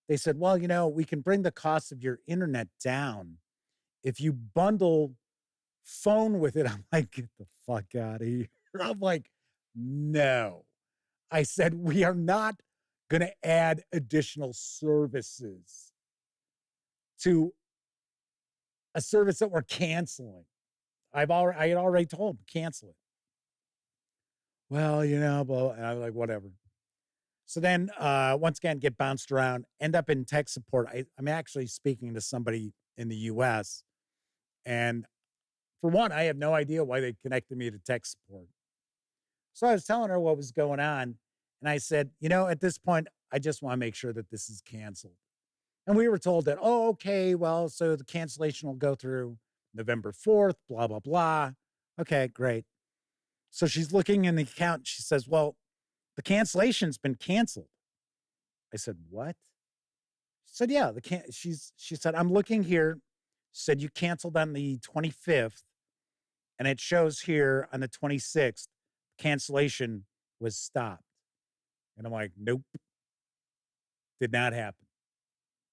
they said, well, we can bring the cost of your internet down if you bundle phone with it. I'm like, get the fuck out of here. I'm like, no. I said, we are not going to add additional services to a service that we're canceling. I had already told them, cancel it. Well, blah, and I'm like, whatever. So then, once again, get bounced around, end up in tech support. I'm actually speaking to somebody in the U.S., and for one, I have no idea why they connected me to tech support. So I was telling her what was going on, and I said, at this point, I just want to make sure that this is canceled. And we were told that, oh, okay, well, so the cancellation will go through November 4th, blah, blah, blah. Okay, great. So she's looking in the account. She says, well, the cancellation's been canceled. I said, what? She said, yeah, she said, I'm looking here. Said you canceled on the 25th, and it shows here on the 26th, cancellation was stopped. And I'm like, nope, did not happen.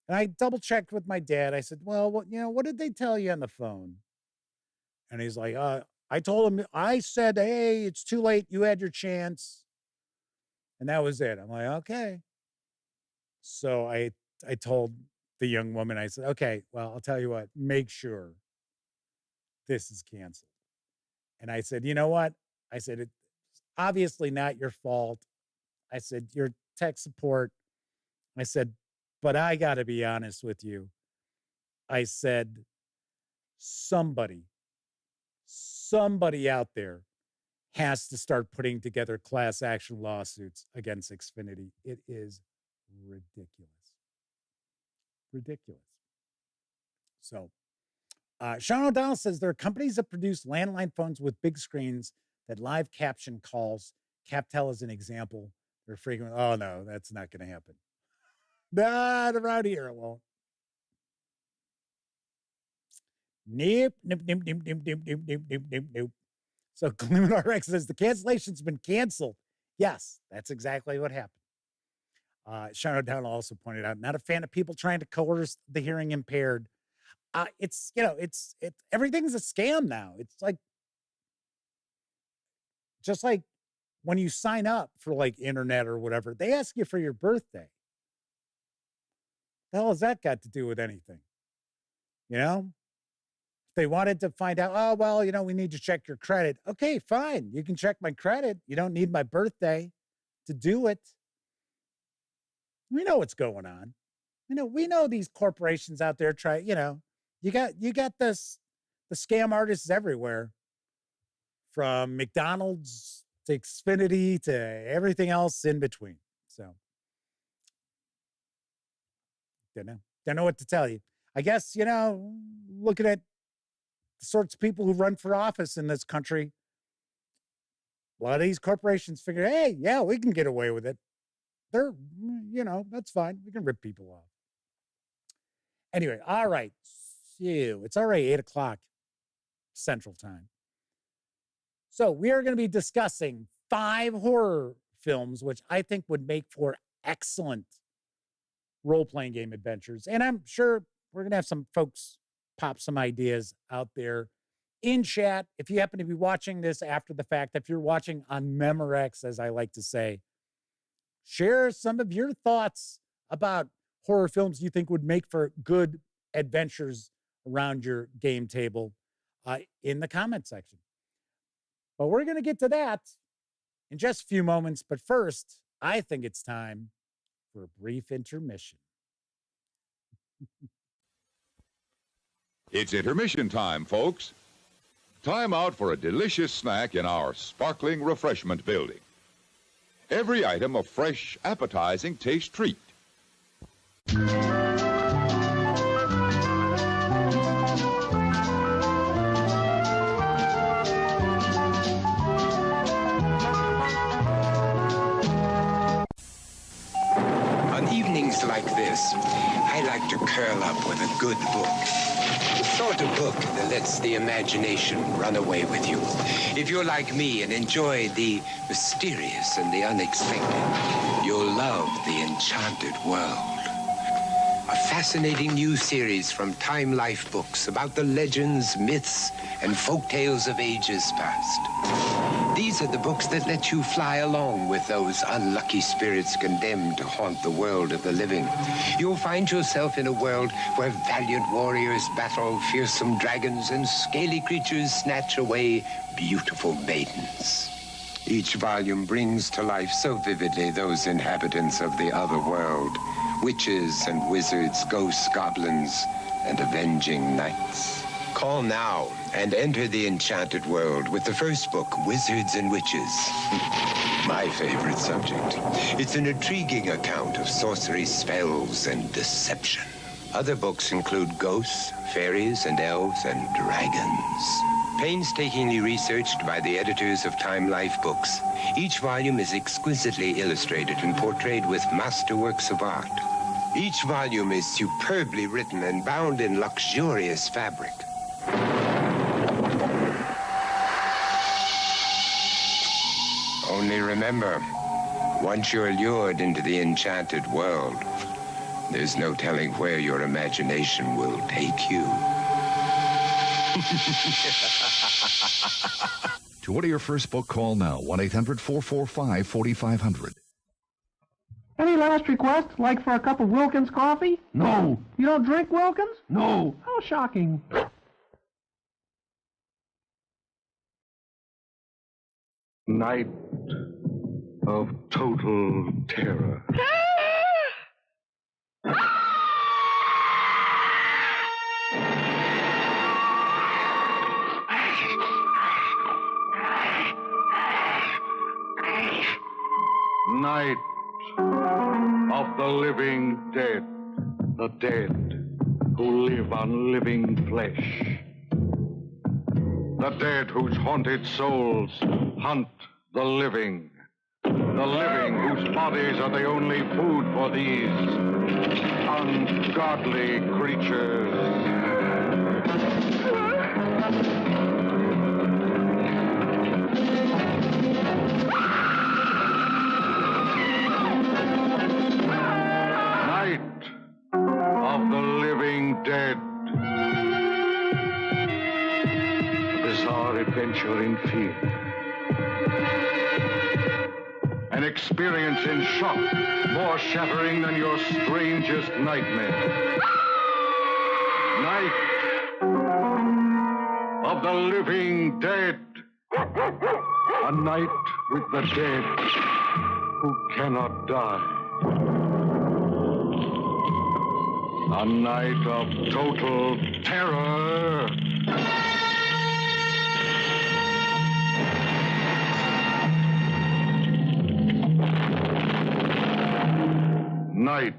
And I double checked with my dad. I said, well, what did they tell you on the phone? And he's like, I told him, I said, hey, it's too late. You had your chance. And that was it. I'm like, okay. So I told the young woman, I said, okay, well, I'll tell you what, make sure this is canceled. And I said, you know what? I said, it's obviously not your fault. I said, your tech support. I said, but I got to be honest with you. I said, somebody out there has to start putting together class action lawsuits against Xfinity. It is ridiculous. Ridiculous. So, Sean O'Donnell says there are companies that produce landline phones with big screens that live caption calls. Captel is an example. They're frequent. Oh, no, that's not going to happen. Not around here, it won't. Nope. So Glooming RX says the cancellation's been canceled. Yes, that's exactly what happened. Sean O'Donnell also pointed out, not a fan of people trying to coerce the hearing impaired. It's everything's a scam now. It's like, just like when you sign up for like internet or whatever, they ask you for your birthday. The hell has that got to do with anything? If they wanted to find out, oh, well, we need to check your credit. Okay, fine. You can check my credit. You don't need my birthday to do it. We know what's going on. We know these corporations out there try, you got the scam artists everywhere, from McDonald's to Xfinity to everything else in between. So don't know what to tell you. I guess, looking at the sorts of people who run for office in this country, a lot of these corporations figure, hey, yeah, we can get away with it. They're, that's fine. We can rip people off. Anyway, all right. So it's already 8:00 Central Time. So we are going to be discussing 5 horror films, which I think would make for excellent role-playing game adventures. And I'm sure we're going to have some folks pop some ideas out there in chat. If you happen to be watching this after the fact, if you're watching on Memorex, as I like to say, share some of your thoughts about horror films you think would make for good adventures around your game table in the comment section. But we're going to get to that in just a few moments. But first, I think it's time for a brief intermission.
It's intermission time, folks. Time out for a delicious snack in our sparkling refreshment building. Every item a fresh, appetizing taste treat.
On evenings like this, I like to curl up with a good book. The sort of book that lets the imagination run away with you. If you're like me and enjoy the mysterious and the unexpected, you'll love the enchanted world. a fascinating new series from Time Life Books about the legends, myths, and folk tales of ages past. These are the books that let you fly along with those unlucky spirits condemned to haunt the world of the living. You'll find yourself in a world where valiant warriors battle fearsome dragons and scaly creatures snatch away beautiful maidens. Each volume brings to life so vividly those inhabitants of the other world, witches and wizards, ghosts, goblins, and avenging knights. Call now and enter the enchanted world with the first book, Wizards and Witches. My favorite subject. It's an intriguing account of sorcery, spells, and deception. Other books include ghosts, fairies, and elves, and dragons. Painstakingly researched by the editors of Time Life Books, each volume is exquisitely illustrated and portrayed with masterworks of art. Each volume is superbly written and bound in luxurious fabric. Only remember, once you're lured into the enchanted world, there's no telling where your imagination will take you.
To order your first book, call now, 1-800-445-4500.
Any last requests, like for a cup of Wilkins coffee? No. You don't drink Wilkins? No. How shocking.
Night of total terror. Night of the living dead, the dead who live on living flesh, the dead whose haunted souls hunt the living whose bodies are the only food for these ungodly creatures. Of the living dead. A bizarre adventure in fear. An experience in shock, more shattering than your strangest nightmare. Night of the living dead. A night with the dead who cannot die. A night of total terror. Night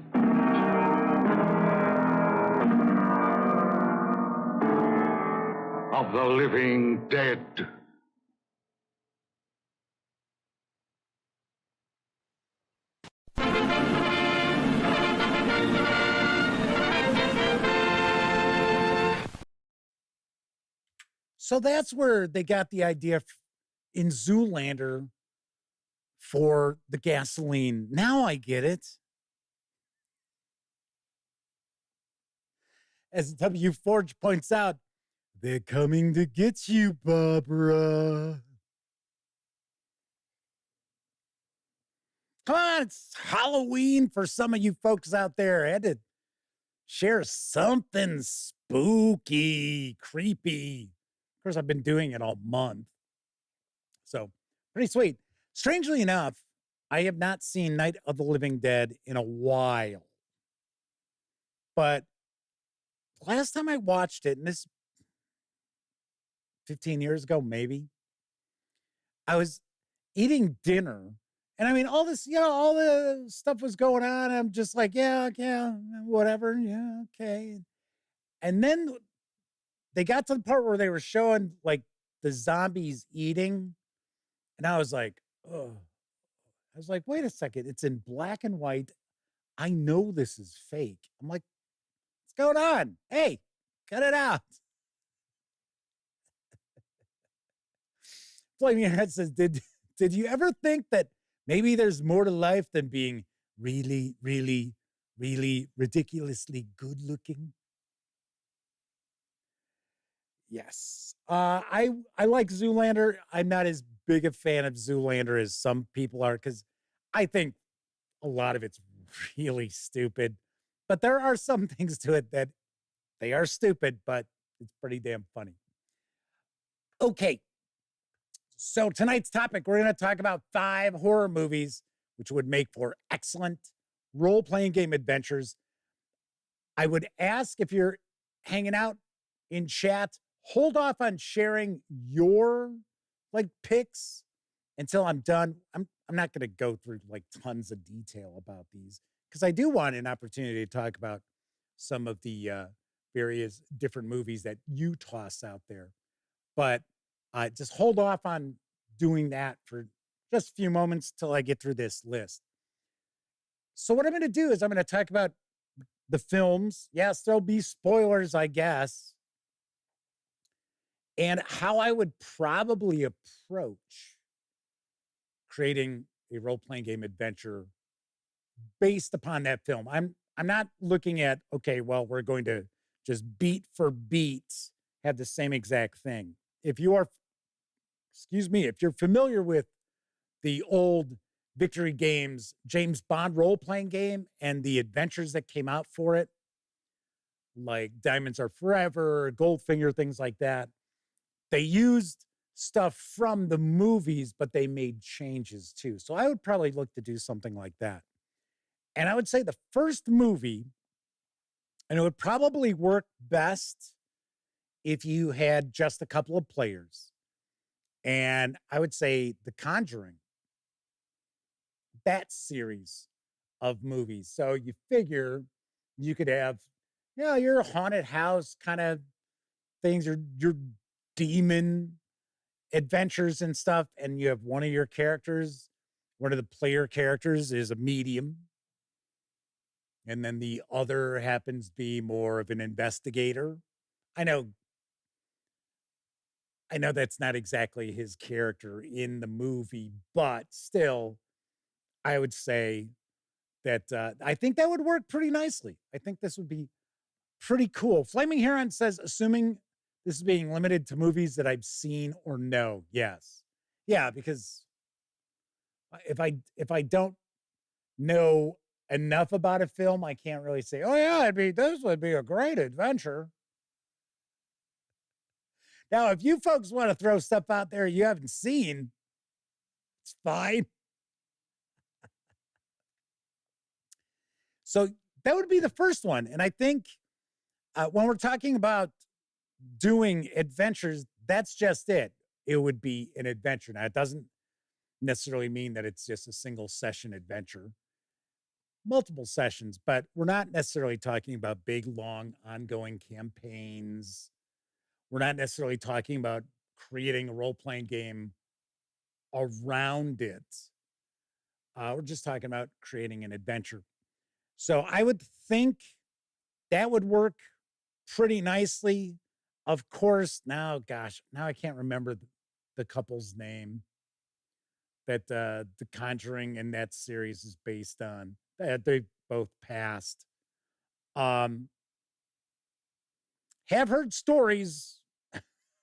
of the living dead.
So that's where they got the idea in Zoolander for the gasoline. Now I get it. As W. Forge points out, they're coming to get you, Barbara. Come on, it's Halloween for some of you folks out there. I had to share something spooky, creepy. Of course, I've been doing it all month. So, pretty sweet. Strangely enough, I have not seen Night of the Living Dead in a while. But last time I watched it, and this 15 years ago, maybe, I was eating dinner. And I mean, all this, all the stuff was going on. I'm just like, yeah, whatever. Yeah, okay. And then they got to the part where they were showing like the zombies eating. And I was like, oh, I was like, wait a second. It's in black and white. I know this is fake. I'm like, what's going on? Hey, cut it out. Flaming Head says, did you ever think that maybe there's more to life than being really, really, really ridiculously good looking. Yes. I like Zoolander. I'm not as big a fan of Zoolander as some people are because I think a lot of it's really stupid. But there are some things to it that they are stupid, but it's pretty damn funny. Okay. So tonight's topic, we're going to talk about 5 horror movies, which would make for excellent role-playing game adventures. I would ask if you're hanging out in chat, hold off on sharing your like picks until I'm done. I'm not going to go through like tons of detail about these because I do want an opportunity to talk about some of the various different movies that you toss out there. But just hold off on doing that for just a few moments till I get through this list. So what I'm going to do is I'm going to talk about the films. Yes, there'll be spoilers, I guess. And how I would probably approach creating a role-playing game adventure based upon that film. I'm not looking at, okay, well, we're going to just beat for beat have the same exact thing. If you are, if you're familiar with the old Victory Games James Bond role-playing game and the adventures that came out for it, like Diamonds Are Forever, Goldfinger, things like that, they used stuff from the movies, but they made changes too. So I would probably look to do something like that. And I would say the first movie, and it would probably work best if you had just a couple of players. And I would say The Conjuring, that series of movies. So you figure you could have, your haunted house kind of things, your demon adventures and stuff. And you have one of your characters, one of the player characters is a medium. And then the other happens to be more of an investigator. I know that's not exactly his character in the movie, but still, I would say that I think that would work pretty nicely. I think this would be pretty cool. Flaming Heron says, assuming this is being limited to movies that I've seen or know. Yes. Yeah, because if I don't know enough about a film, I can't really say, oh yeah, this would be a great adventure. Now, if you folks want to throw stuff out there you haven't seen, it's fine. So that would be the first one. And I think when we're talking about doing adventures, that's just it. It would be an adventure. Now, it doesn't necessarily mean that it's just a single session adventure, multiple sessions, but we're not necessarily talking about big, long, ongoing campaigns. We're not necessarily talking about creating a role-playing game around it. We're just talking about creating an adventure. So I would think that would work pretty nicely. Of course, now I can't remember the couple's name that The Conjuring and that series is based on. They both passed. Have heard stories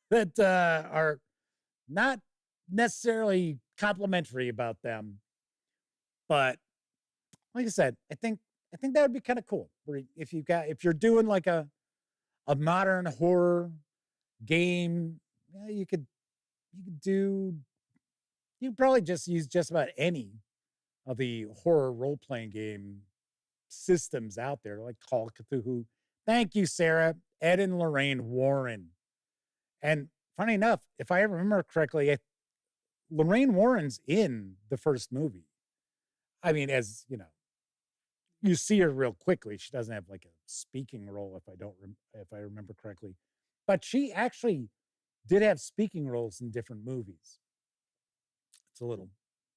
that are not necessarily complimentary about them, but like I said, I think that would be kind of cool. If you're doing like a modern horror game, you could probably just use just about any of the horror role-playing game systems out there, like Call of Cthulhu. Thank you, Sarah, Ed and Lorraine Warren. And funny enough, if I remember correctly, Lorraine Warren's in the first movie. I mean, as you know, you see her real quickly. She doesn't have like a speaking role, if I remember correctly, but she actually did have speaking roles in different movies. It's a little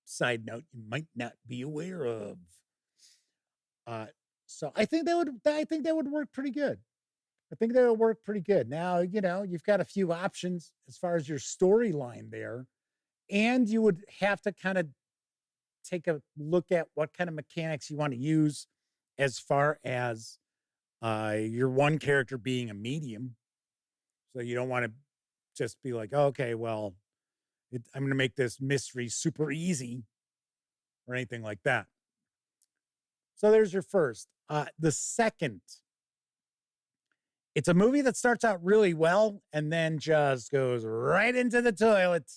side note you might not be aware of. So I think that would work pretty good. I think that would work pretty good. Now, you've got a few options as far as your storyline there, and you would have to kind of take a look at what kind of mechanics you want to use as far as your one character being a medium. So you don't want to just be like, oh, okay, well, I'm going to make this mystery super easy or anything like that. So there's your first. The second, it's a movie that starts out really well and then just goes right into the toilet,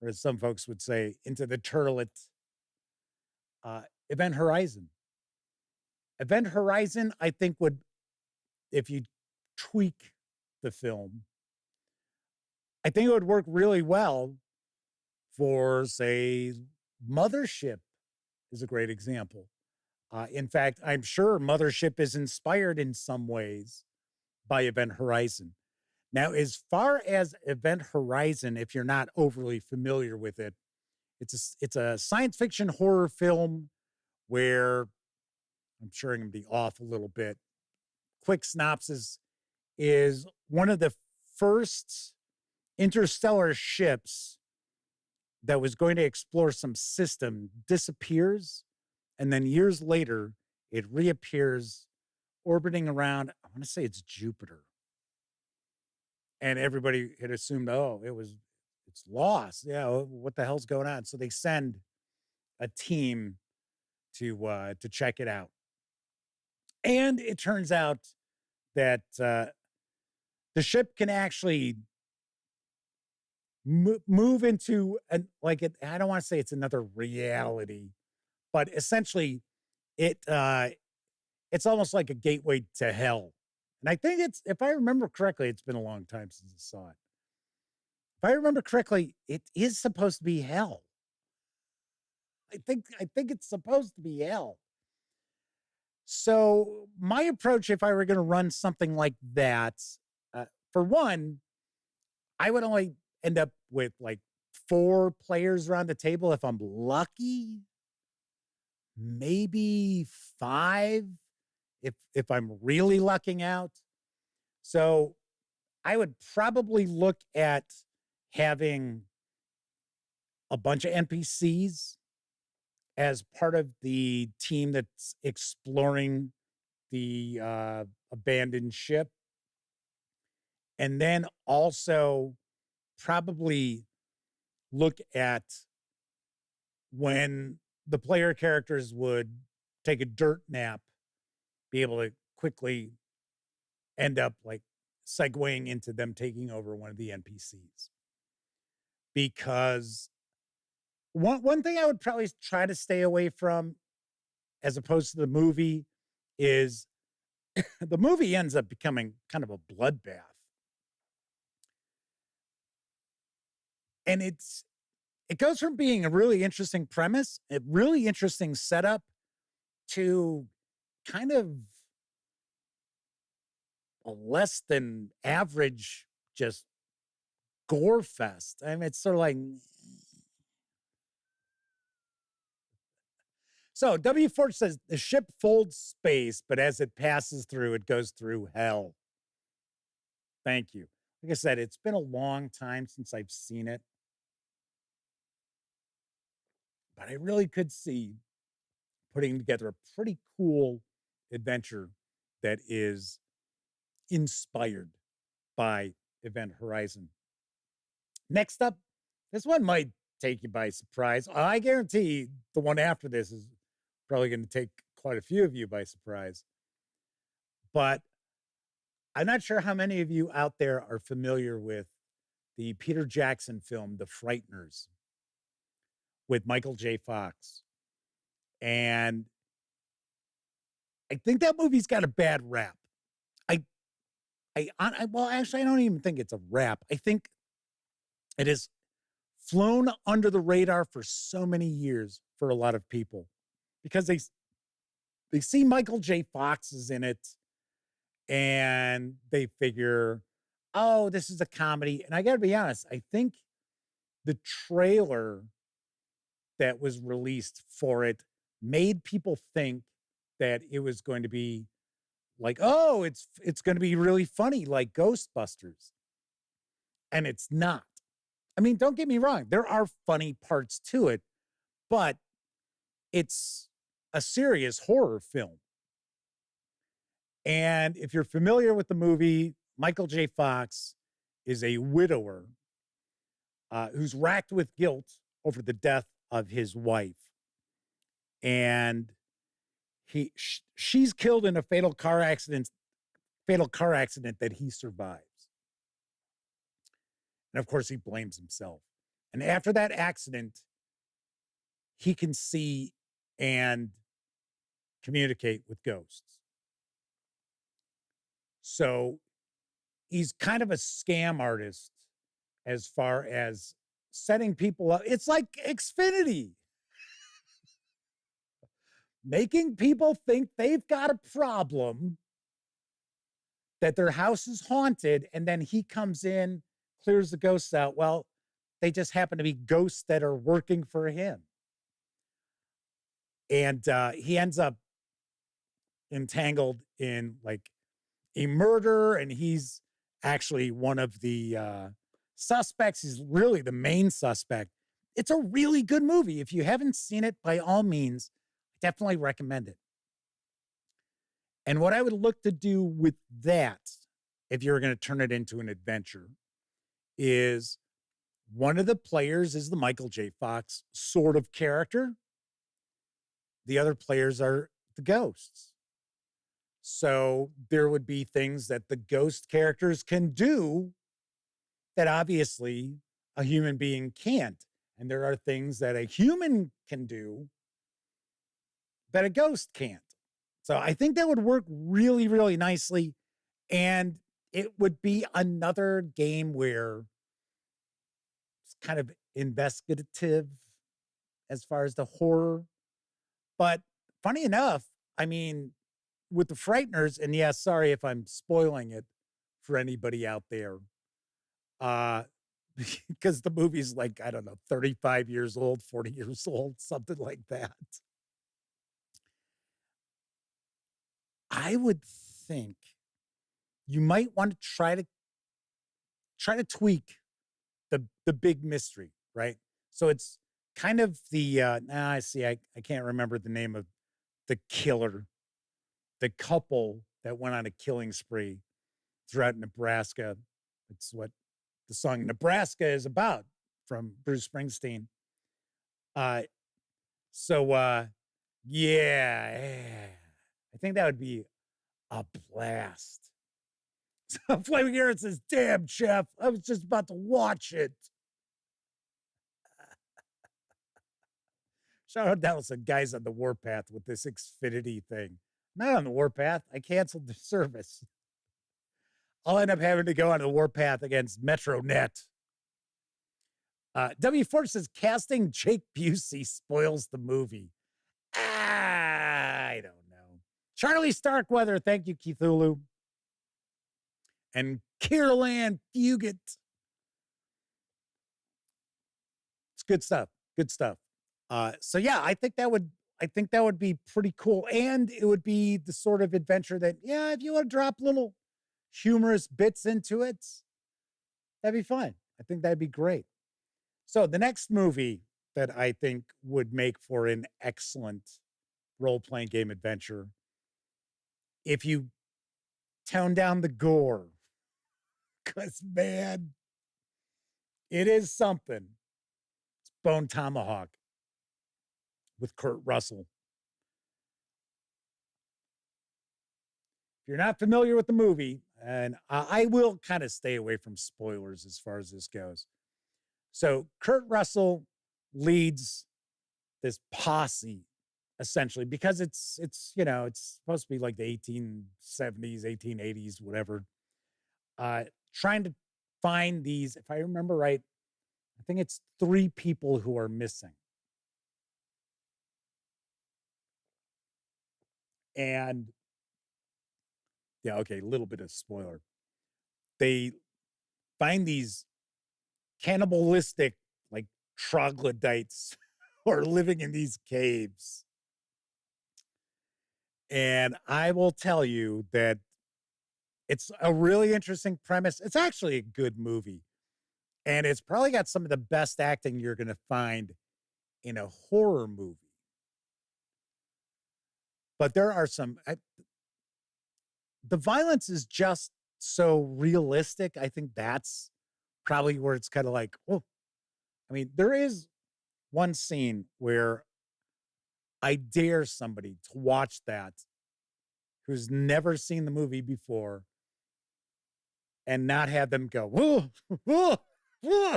or as some folks would say, into the turlet. Event Horizon. Event Horizon, I think, would, if you tweak the film, I think it would work really well for, say, Mothership is a great example. In fact, I'm sure Mothership is inspired in some ways by Event Horizon. Now, as far as Event Horizon, if you're not overly familiar with it, it's a science fiction horror film where, I'm sure I'm going to be off a little bit. Quick synopsis is one of the first interstellar ships that was going to explore some system disappears. And then years later, it reappears orbiting around, I want to say it's Jupiter. And everybody had assumed, oh, it's lost. Yeah, what the hell's going on? So they send a team to check it out. And it turns out that the ship can actually move into I don't want to say it's another reality, but essentially it's almost like a gateway to hell. And I think if I remember correctly, it's been a long time since I saw it. If I remember correctly, it is supposed to be hell. I think it's supposed to be hell. So my approach, if I were going to run something like that, for one, I would only end up with like 4 players around the table if I'm lucky. Maybe 5 if I'm really lucking out. So I would probably look at having a bunch of NPCs as part of the team that's exploring the abandoned ship. And then also probably look at when the player characters would take a dirt nap, be able to quickly end up like segueing into them taking over one of the NPCs. Because one thing I would probably try to stay away from, as opposed to the movie, is the movie ends up becoming kind of a bloodbath. And it goes from being a really interesting premise, a really interesting setup, to kind of a less than average just gore fest. I mean, it's sort of like. So W4 says the ship folds space, but as it passes through, it goes through hell. Thank you. Like I said, it's been a long time since I've seen it. But I really could see putting together a pretty cool adventure that is inspired by Event Horizon. Next up, this one might take you by surprise. I guarantee the one after this is probably going to take quite a few of you by surprise. But I'm not sure how many of you out there are familiar with the Peter Jackson film, The Frighteners, with Michael J. Fox. And I think that movie's got a bad rap. Well, actually, I don't even think it's a rap. I think it has flown under the radar for so many years for a lot of people because they see Michael J. Fox is in it and they figure, oh, this is a comedy. And I got to be honest, I think the trailer that was released for it made people think that it was going to be like, oh, it's going to be really funny, like Ghostbusters. And it's not. I mean, don't get me wrong. There are funny parts to it, but it's a serious horror film. And if you're familiar with the movie, Michael J. Fox is a widower who's racked with guilt over the death of his wife. And she's killed in a fatal car accident that he survives. And of course, he blames himself. And after that accident, he can see and communicate with ghosts. So he's kind of a scam artist as far as setting people up. It's like Xfinity, making people think they've got a problem, that their house is haunted, and then he comes in, clears the ghosts out. Well, they just happen to be ghosts that are working for him. And he ends up entangled in like a murder, and he's actually one of the suspects. He's really the main suspect. It's a really good movie. If you haven't seen it, by all means, I definitely recommend it. And what I would look to do with that, if you're going to turn it into an adventure, is one of the players is the Michael J. Fox sort of character. The other players are the ghosts. So there would be things that the ghost characters can do that obviously a human being can't. And there are things that a human can do that a ghost can't. So I think that would work really, really nicely. And it would be another game where it's kind of investigative as far as the horror. But funny enough, I mean, with the Frighteners, and yeah, sorry if I'm spoiling it for anybody out there, because the movie's like, I don't know, 35 years old, 40 years old, something like that. I would think you might want to try to tweak the big mystery, right? So it's kind of the I can't remember the name of the killer, the couple that went on a killing spree throughout Nebraska. It's what the song Nebraska is about from Bruce Springsteen. Yeah, I think that would be a blast. So Flaming Aaron says, damn, Jeff, I was just about to watch it. Shout out Dallas and guys on the warpath with this Xfinity thing. Not on the warpath. I canceled the service. I'll end up having to go on the warpath against MetroNet. W4 says casting Jake Busey spoils the movie. I don't know. Charlie Starkweather, thank you, Cthulhu. And Kierland Fugit. It's good stuff. Good stuff. So yeah, I think that would be pretty cool. And it would be the sort of adventure that, yeah, if you want to drop little humorous bits into it, that'd be fine. I think that'd be great. So the next movie that I think would make for an excellent role-playing game adventure, if you tone down the gore, because man, it is something. It's Bone Tomahawk with Kurt Russell. If you're not familiar with the movie, and I will kind of stay away from spoilers as far as this goes. So Kurt Russell leads this posse essentially because it's supposed to be like the 1870s, 1880s, whatever. Trying to find these, if I remember right, I think it's 3 people who are missing. And yeah, okay, a little bit of spoiler. They find these cannibalistic, like troglodytes who are living in these caves. And I will tell you that it's a really interesting premise. It's actually a good movie. And it's probably got some of the best acting you're going to find in a horror movie. But there are some, the violence is just so realistic. I think that's probably where it's kind of like, oh, I mean, there is one scene where I dare somebody to watch that who's never seen the movie before and not have them go, whoa, whoa, whoa.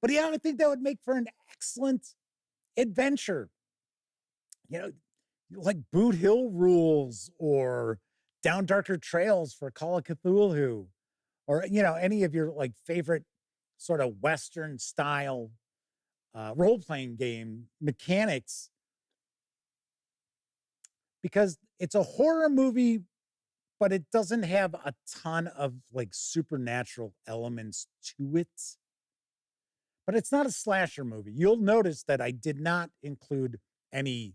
But yeah, I think that would make for an excellent adventure. You know, like Boot Hill Rules or Down Darker Trails for Call of Cthulhu, or, you know, any of your like favorite sort of Western style role-playing game mechanics, because it's a horror movie, but it doesn't have a ton of like supernatural elements to it. But it's not a slasher movie. You'll notice that I did not include any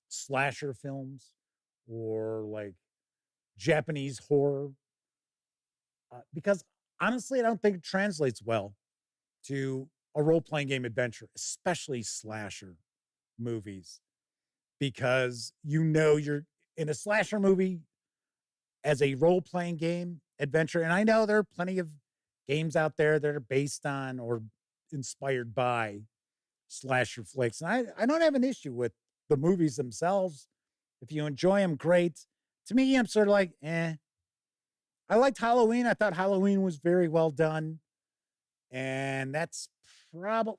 slasher films or like Japanese horror because honestly, I don't think it translates well to a role-playing game adventure, especially slasher movies, because you know you're in a slasher movie as a role-playing game adventure. And I know there are plenty of games out there that are based on or inspired by slasher flicks. And I don't have an issue with the movies themselves. If you enjoy them, great. To me, I'm sort of like, eh. I liked Halloween. I thought Halloween was very well done. And that's probably,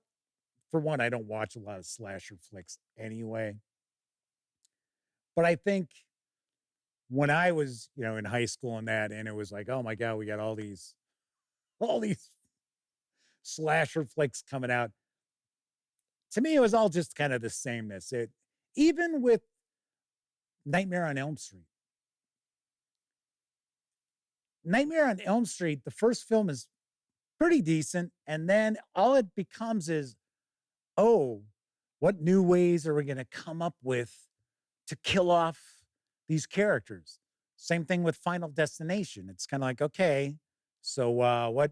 for one, I don't watch a lot of slasher flicks anyway. But I think when I was, you know, in high school and that, and it was like, oh my God, we got all these slasher flicks coming out. To me, it was all just kind of the sameness. It, even with Nightmare on Elm Street. Nightmare on Elm Street, the first film is pretty decent. And then all it becomes is, oh, what new ways are we going to come up with to kill off these characters? Same thing with Final Destination. It's kind of like, okay, so what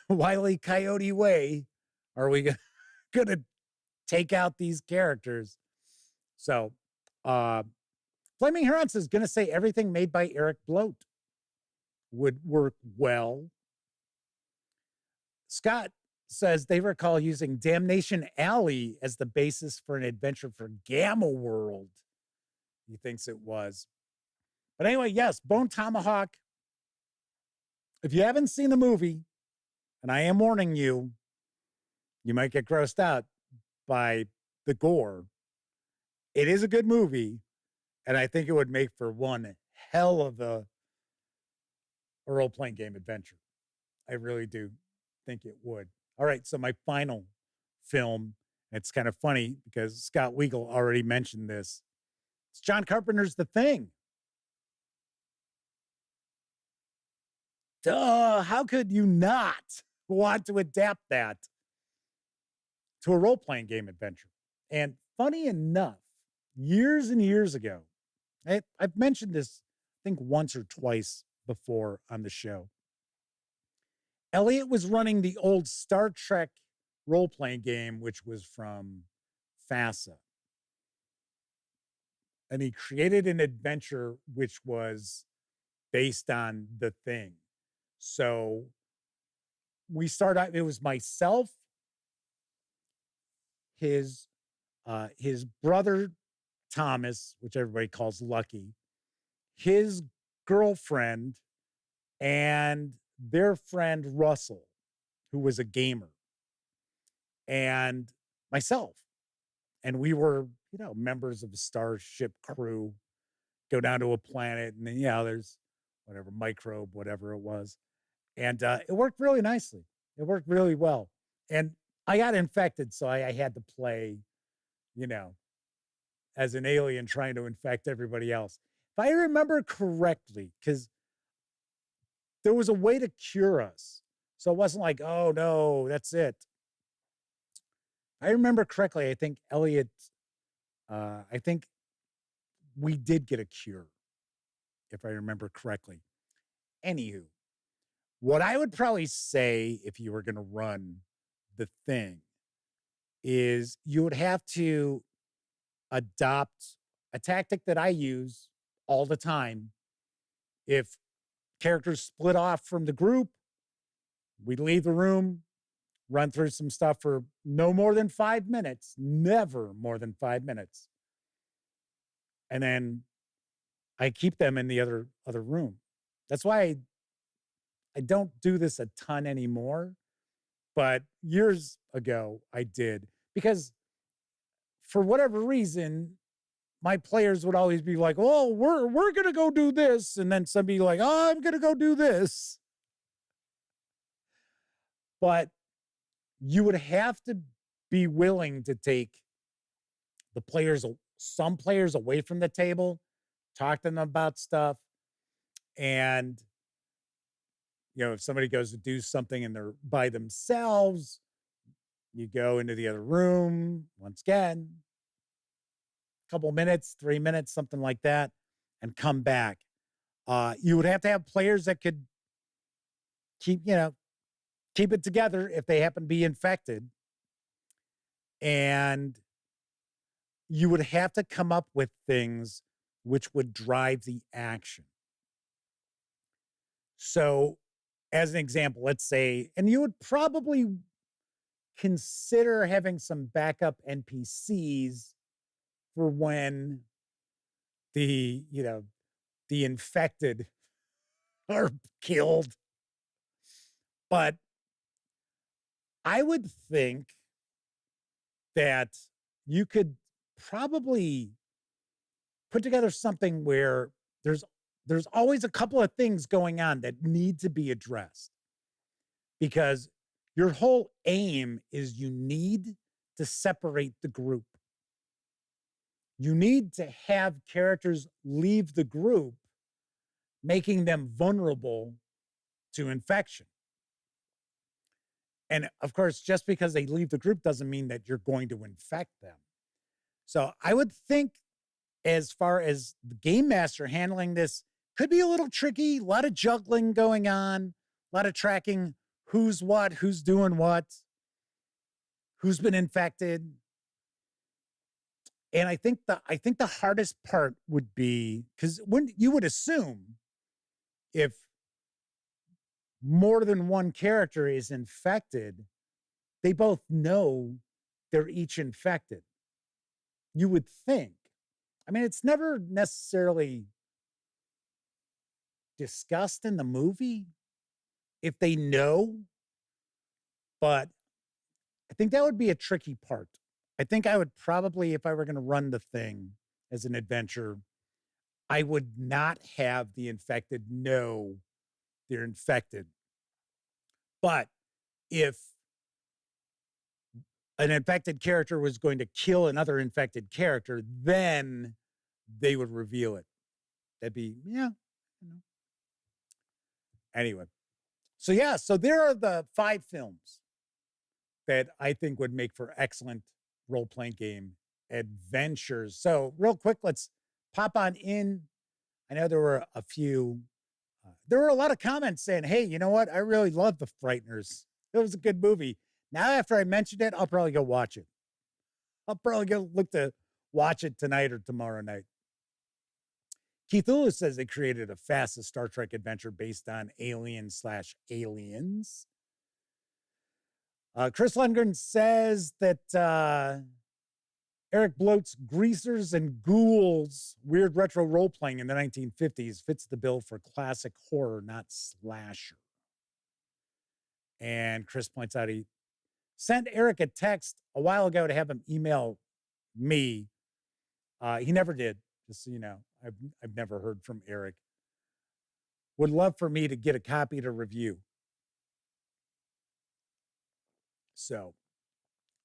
Wile E. Coyote way are we going to take out these characters? So Flaming Heron is going to say everything made by Eric Bloat would work well. Scott says they recall using Damnation Alley as the basis for an adventure for Gamma World. He thinks it was. But anyway, yes, Bone Tomahawk. If you haven't seen the movie, and I am warning you, you might get grossed out by the gore. It is a good movie, and I think it would make for one hell of a role-playing game adventure. I really do think it would. All right, so my final film, it's kind of funny because Scott Weigel already mentioned this. It's John Carpenter's The Thing. Duh, how could you not want to adapt that to a role-playing game adventure? And funny enough, years and years ago, I've mentioned this, I think once or twice before on the show. Elliot was running the old Star Trek role-playing game, which was from FASA. And he created an adventure which was based on The Thing. So we start out, it was myself, his brother Thomas, which everybody calls Lucky, his girlfriend, and their friend Russell, who was a gamer, and myself. And we were, you know, members of a starship crew, go down to a planet, and then, yeah, there's whatever microbe, whatever it was. And it worked really nicely. It worked really well. And I got infected, so I had to play, you know, as an alien trying to infect everybody else. If I remember correctly, because there was a way to cure us. So it wasn't like, oh no, that's it. I remember correctly, I think Elliot, I think we did get a cure, if I remember correctly. Anywho, what I would probably say if you were going to run The Thing is you would have to adopt a tactic that I use all the time. If characters split off from the group, we leave the room, run through some stuff for no more than 5 minutes, never more than 5 minutes. And then I keep them in the other room. That's why I don't do this a ton anymore. But years ago, I did, because for whatever reason, my players would always be like, "Oh, we're gonna go do this," and then somebody like, "Oh, I'm gonna go do this." But you would have to be willing to take some players away from the table, talk to them about stuff, and if somebody goes to do something and they're by themselves, you go into the other room once again, a couple minutes, 3 minutes, something like that, and come back. You would have to have players that could keep it together if they happen to be infected. And you would have to come up with things which would drive the action. So, as an example, let's say, and you would probably consider having some backup NPCs for when the infected are killed. But I would think that you could probably put together something where there's always a couple of things going on that need to be addressed, because your whole aim is you need to separate the group. You need to have characters leave the group, making them vulnerable to infection. And of course, just because they leave the group doesn't mean that you're going to infect them. So I would think, as far as the game master handling this, could be a little tricky, a lot of juggling going on, a lot of tracking who's what, who's doing what, who's been infected. And I think the hardest part would be, because when you would assume if more than one character is infected, they both know they're each infected. You would think. I mean, it's never necessarily discussed in the movie if they know, but I think that would be a tricky part. I think I would probably, if I were going to run the thing as an adventure, I would not have the infected know they're infected. But if an infected character was going to kill another infected character, then they would reveal it. That'd be, Anyway. So there are the 5 films that I think would make for excellent role-playing game adventures. So real quick, let's pop on in. I know there were a few, there were a lot of comments saying, hey, you know what? I really love The Frighteners. It was a good movie. Now, after I mentioned it, I'll probably go watch it. I'll probably go look to watch it tonight or tomorrow night. Keith Lewis says they created a fastest Star Trek adventure based on Alien/Aliens. Chris Lundgren says that Eric Bloat's Greasers and Ghouls weird retro role-playing in the 1950s fits the bill for classic horror, not slasher. And Chris points out he sent Eric a text a while ago to have him email me. He never did, just so you know. I've never heard from Eric. Would love for me to get a copy to review. So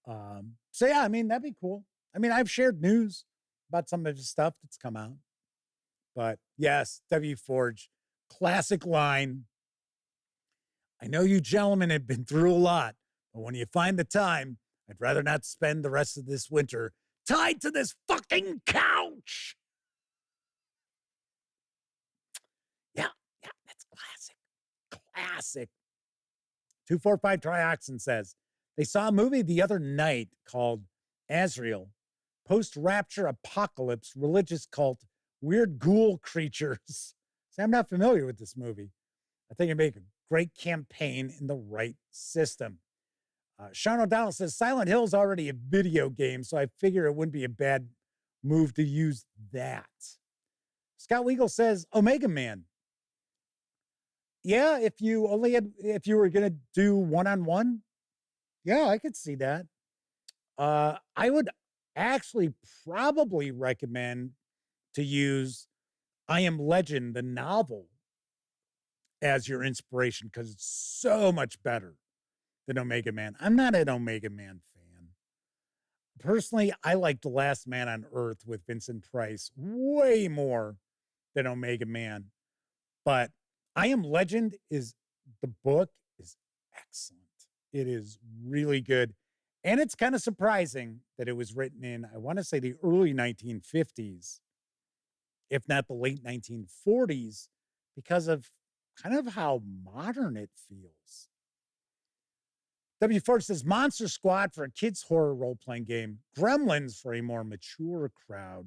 yeah, I mean, that'd be cool. I mean, I've shared news about some of his stuff that's come out. But yes, W Forge, classic line. I know you gentlemen have been through a lot, but when you find the time, I'd rather not spend the rest of this winter tied to this fucking couch. Yeah, that's classic. Classic. 245 Trioxin says, they saw a movie the other night called Azrael, post-rapture apocalypse religious cult, weird ghoul creatures. See, I'm not familiar with this movie. I think it'd make a great campaign in the right system. Sean O'Donnell says Silent Hill is already a video game, so I figure it wouldn't be a bad move to use that. Scott Weagle says Omega Man. Yeah, if you were going to do one-on-one, yeah, I could see that. I would actually probably recommend to use I Am Legend, the novel, as your inspiration because it's so much better than Omega Man. I'm not an Omega Man fan. Personally, I like The Last Man on Earth with Vincent Price way more than Omega Man. But I Am Legend the book is excellent. It is really good. And it's kind of surprising that it was written in, I want to say, the early 1950s, if not the late 1940s, because of kind of how modern it feels. W. Ford says Monster Squad for a kids' horror role-playing game. Gremlins for a more mature crowd.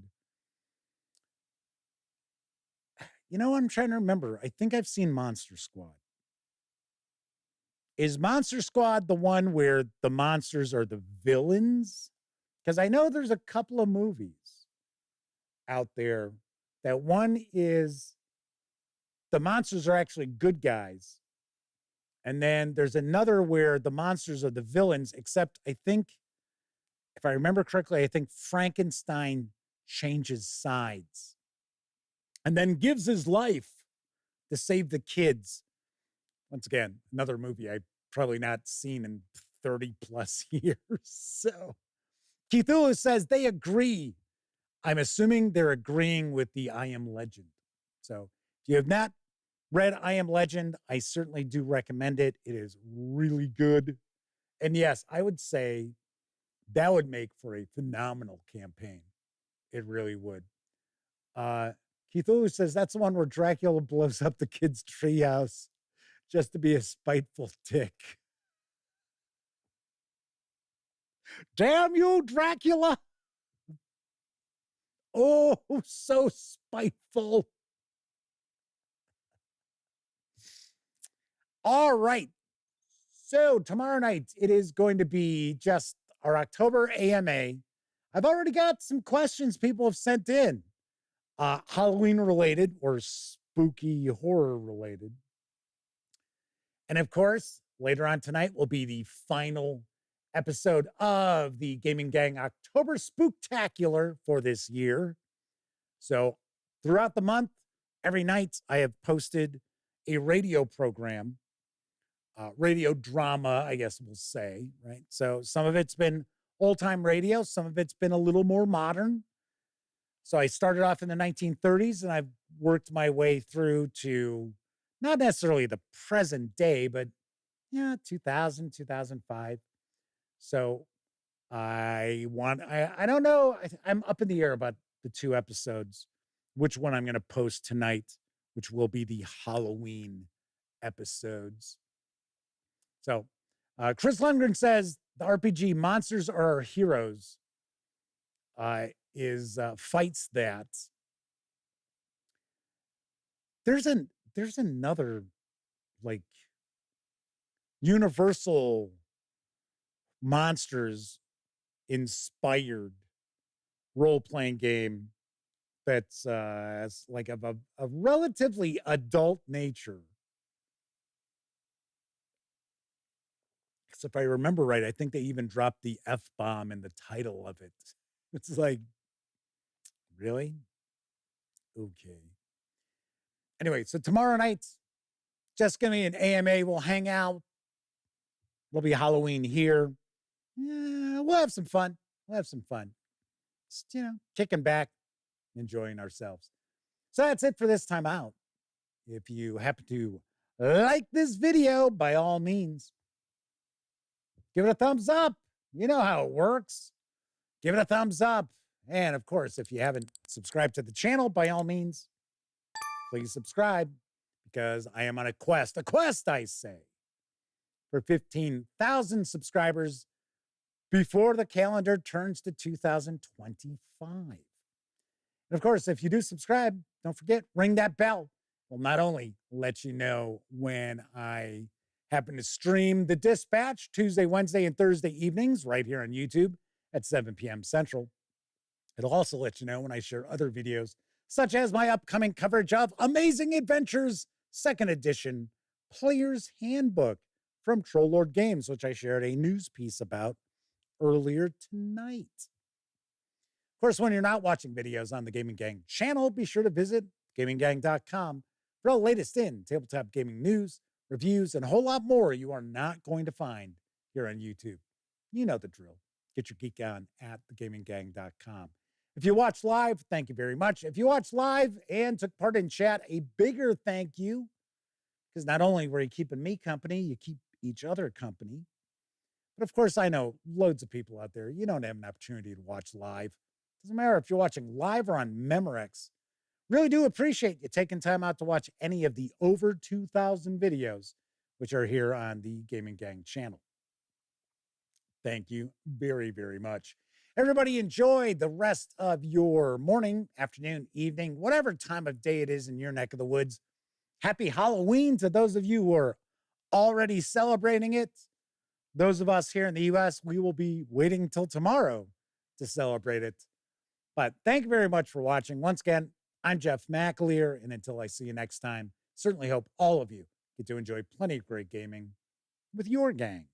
You know, I'm trying to remember. I think I've seen Monster Squad. Is Monster Squad the one where the monsters are the villains? Because I know there's a couple of movies out there that one is the monsters are actually good guys. And then there's another where the monsters are the villains, except I think, if I remember correctly, I think Frankenstein changes sides and then gives his life to save the kids. Once again, another movie I've probably not seen in 30 plus years. So Keith Ulu says they agree. I'm assuming they're agreeing with the I Am Legend. So if you have not read I Am Legend, I certainly do recommend it. It is really good. And yes, I would say that would make for a phenomenal campaign. It really would. Keith Ulu says that's the one where Dracula blows up the kid's treehouse just to be a spiteful dick. Damn you, Dracula. Oh, so spiteful. All right. So tomorrow night, it is going to be just our October AMA. I've already got some questions people have sent in. Halloween related or spooky horror related. And of course, later on tonight will be the final episode of the Gaming Gang October Spooktacular for this year. So throughout the month, every night I have posted a radio program, radio drama, I guess we'll say, right? So some of it's been old-time radio, some of it's been a little more modern. So I started off in the 1930s and I've worked my way through to not necessarily the present day, but 2000, 2005. So I don't know. I'm up in the air about the two episodes, which one I'm going to post tonight, which will be the Halloween episodes. So Chris Lundgren says the RPG Monsters Are Our Heroes fights that. There's another like Universal Monsters inspired role-playing game that's like of a relatively adult nature. So if I remember right, I think they even dropped the F-bomb in the title of it. It's like, really? Okay. Anyway, so tomorrow night, Jessica and AMA will hang out. There'll be Halloween here. Yeah, we'll have some fun. Just, kicking back, enjoying ourselves. So that's it for this time out. If you happen to like this video, by all means, give it a thumbs up. You know how it works. Give it a thumbs up. And of course, if you haven't subscribed to the channel, by all means, please subscribe because I am on a quest, I say, for 15,000 subscribers before the calendar turns to 2025. And of course, if you do subscribe, don't forget, ring that bell. We'll not only let you know when I happen to stream the Dispatch Tuesday, Wednesday, and Thursday evenings right here on YouTube at 7 p.m. Central. It'll also let you know when I share other videos, such as my upcoming coverage of Amazing Adventures, 2nd edition, Player's Handbook from Alewood Games, which I shared a news piece about earlier tonight. Of course, when you're not watching videos on the Gaming Gang channel, be sure to visit gaminggang.com for all the latest in tabletop gaming news, reviews, and a whole lot more you are not going to find here on YouTube. You know the drill. Get your geek on at thegaminggang.com. If you watch live, thank you very much. If you watched live and took part in chat, a bigger thank you, because not only were you keeping me company, you keep each other company. But of course, I know loads of people out there, you don't have an opportunity to watch live. Doesn't matter if you're watching live or on Memorex. Really do appreciate you taking time out to watch any of the over 2,000 videos, which are here on the Gaming Gang channel. Thank you very, very much. Everybody enjoy the rest of your morning, afternoon, evening, whatever time of day it is in your neck of the woods. Happy Halloween to those of you who are already celebrating it. Those of us here in the U.S., we will be waiting till tomorrow to celebrate it. But thank you very much for watching. Once again, I'm Jeff McAleer, and until I see you next time, certainly hope all of you get to enjoy plenty of great gaming with your gang.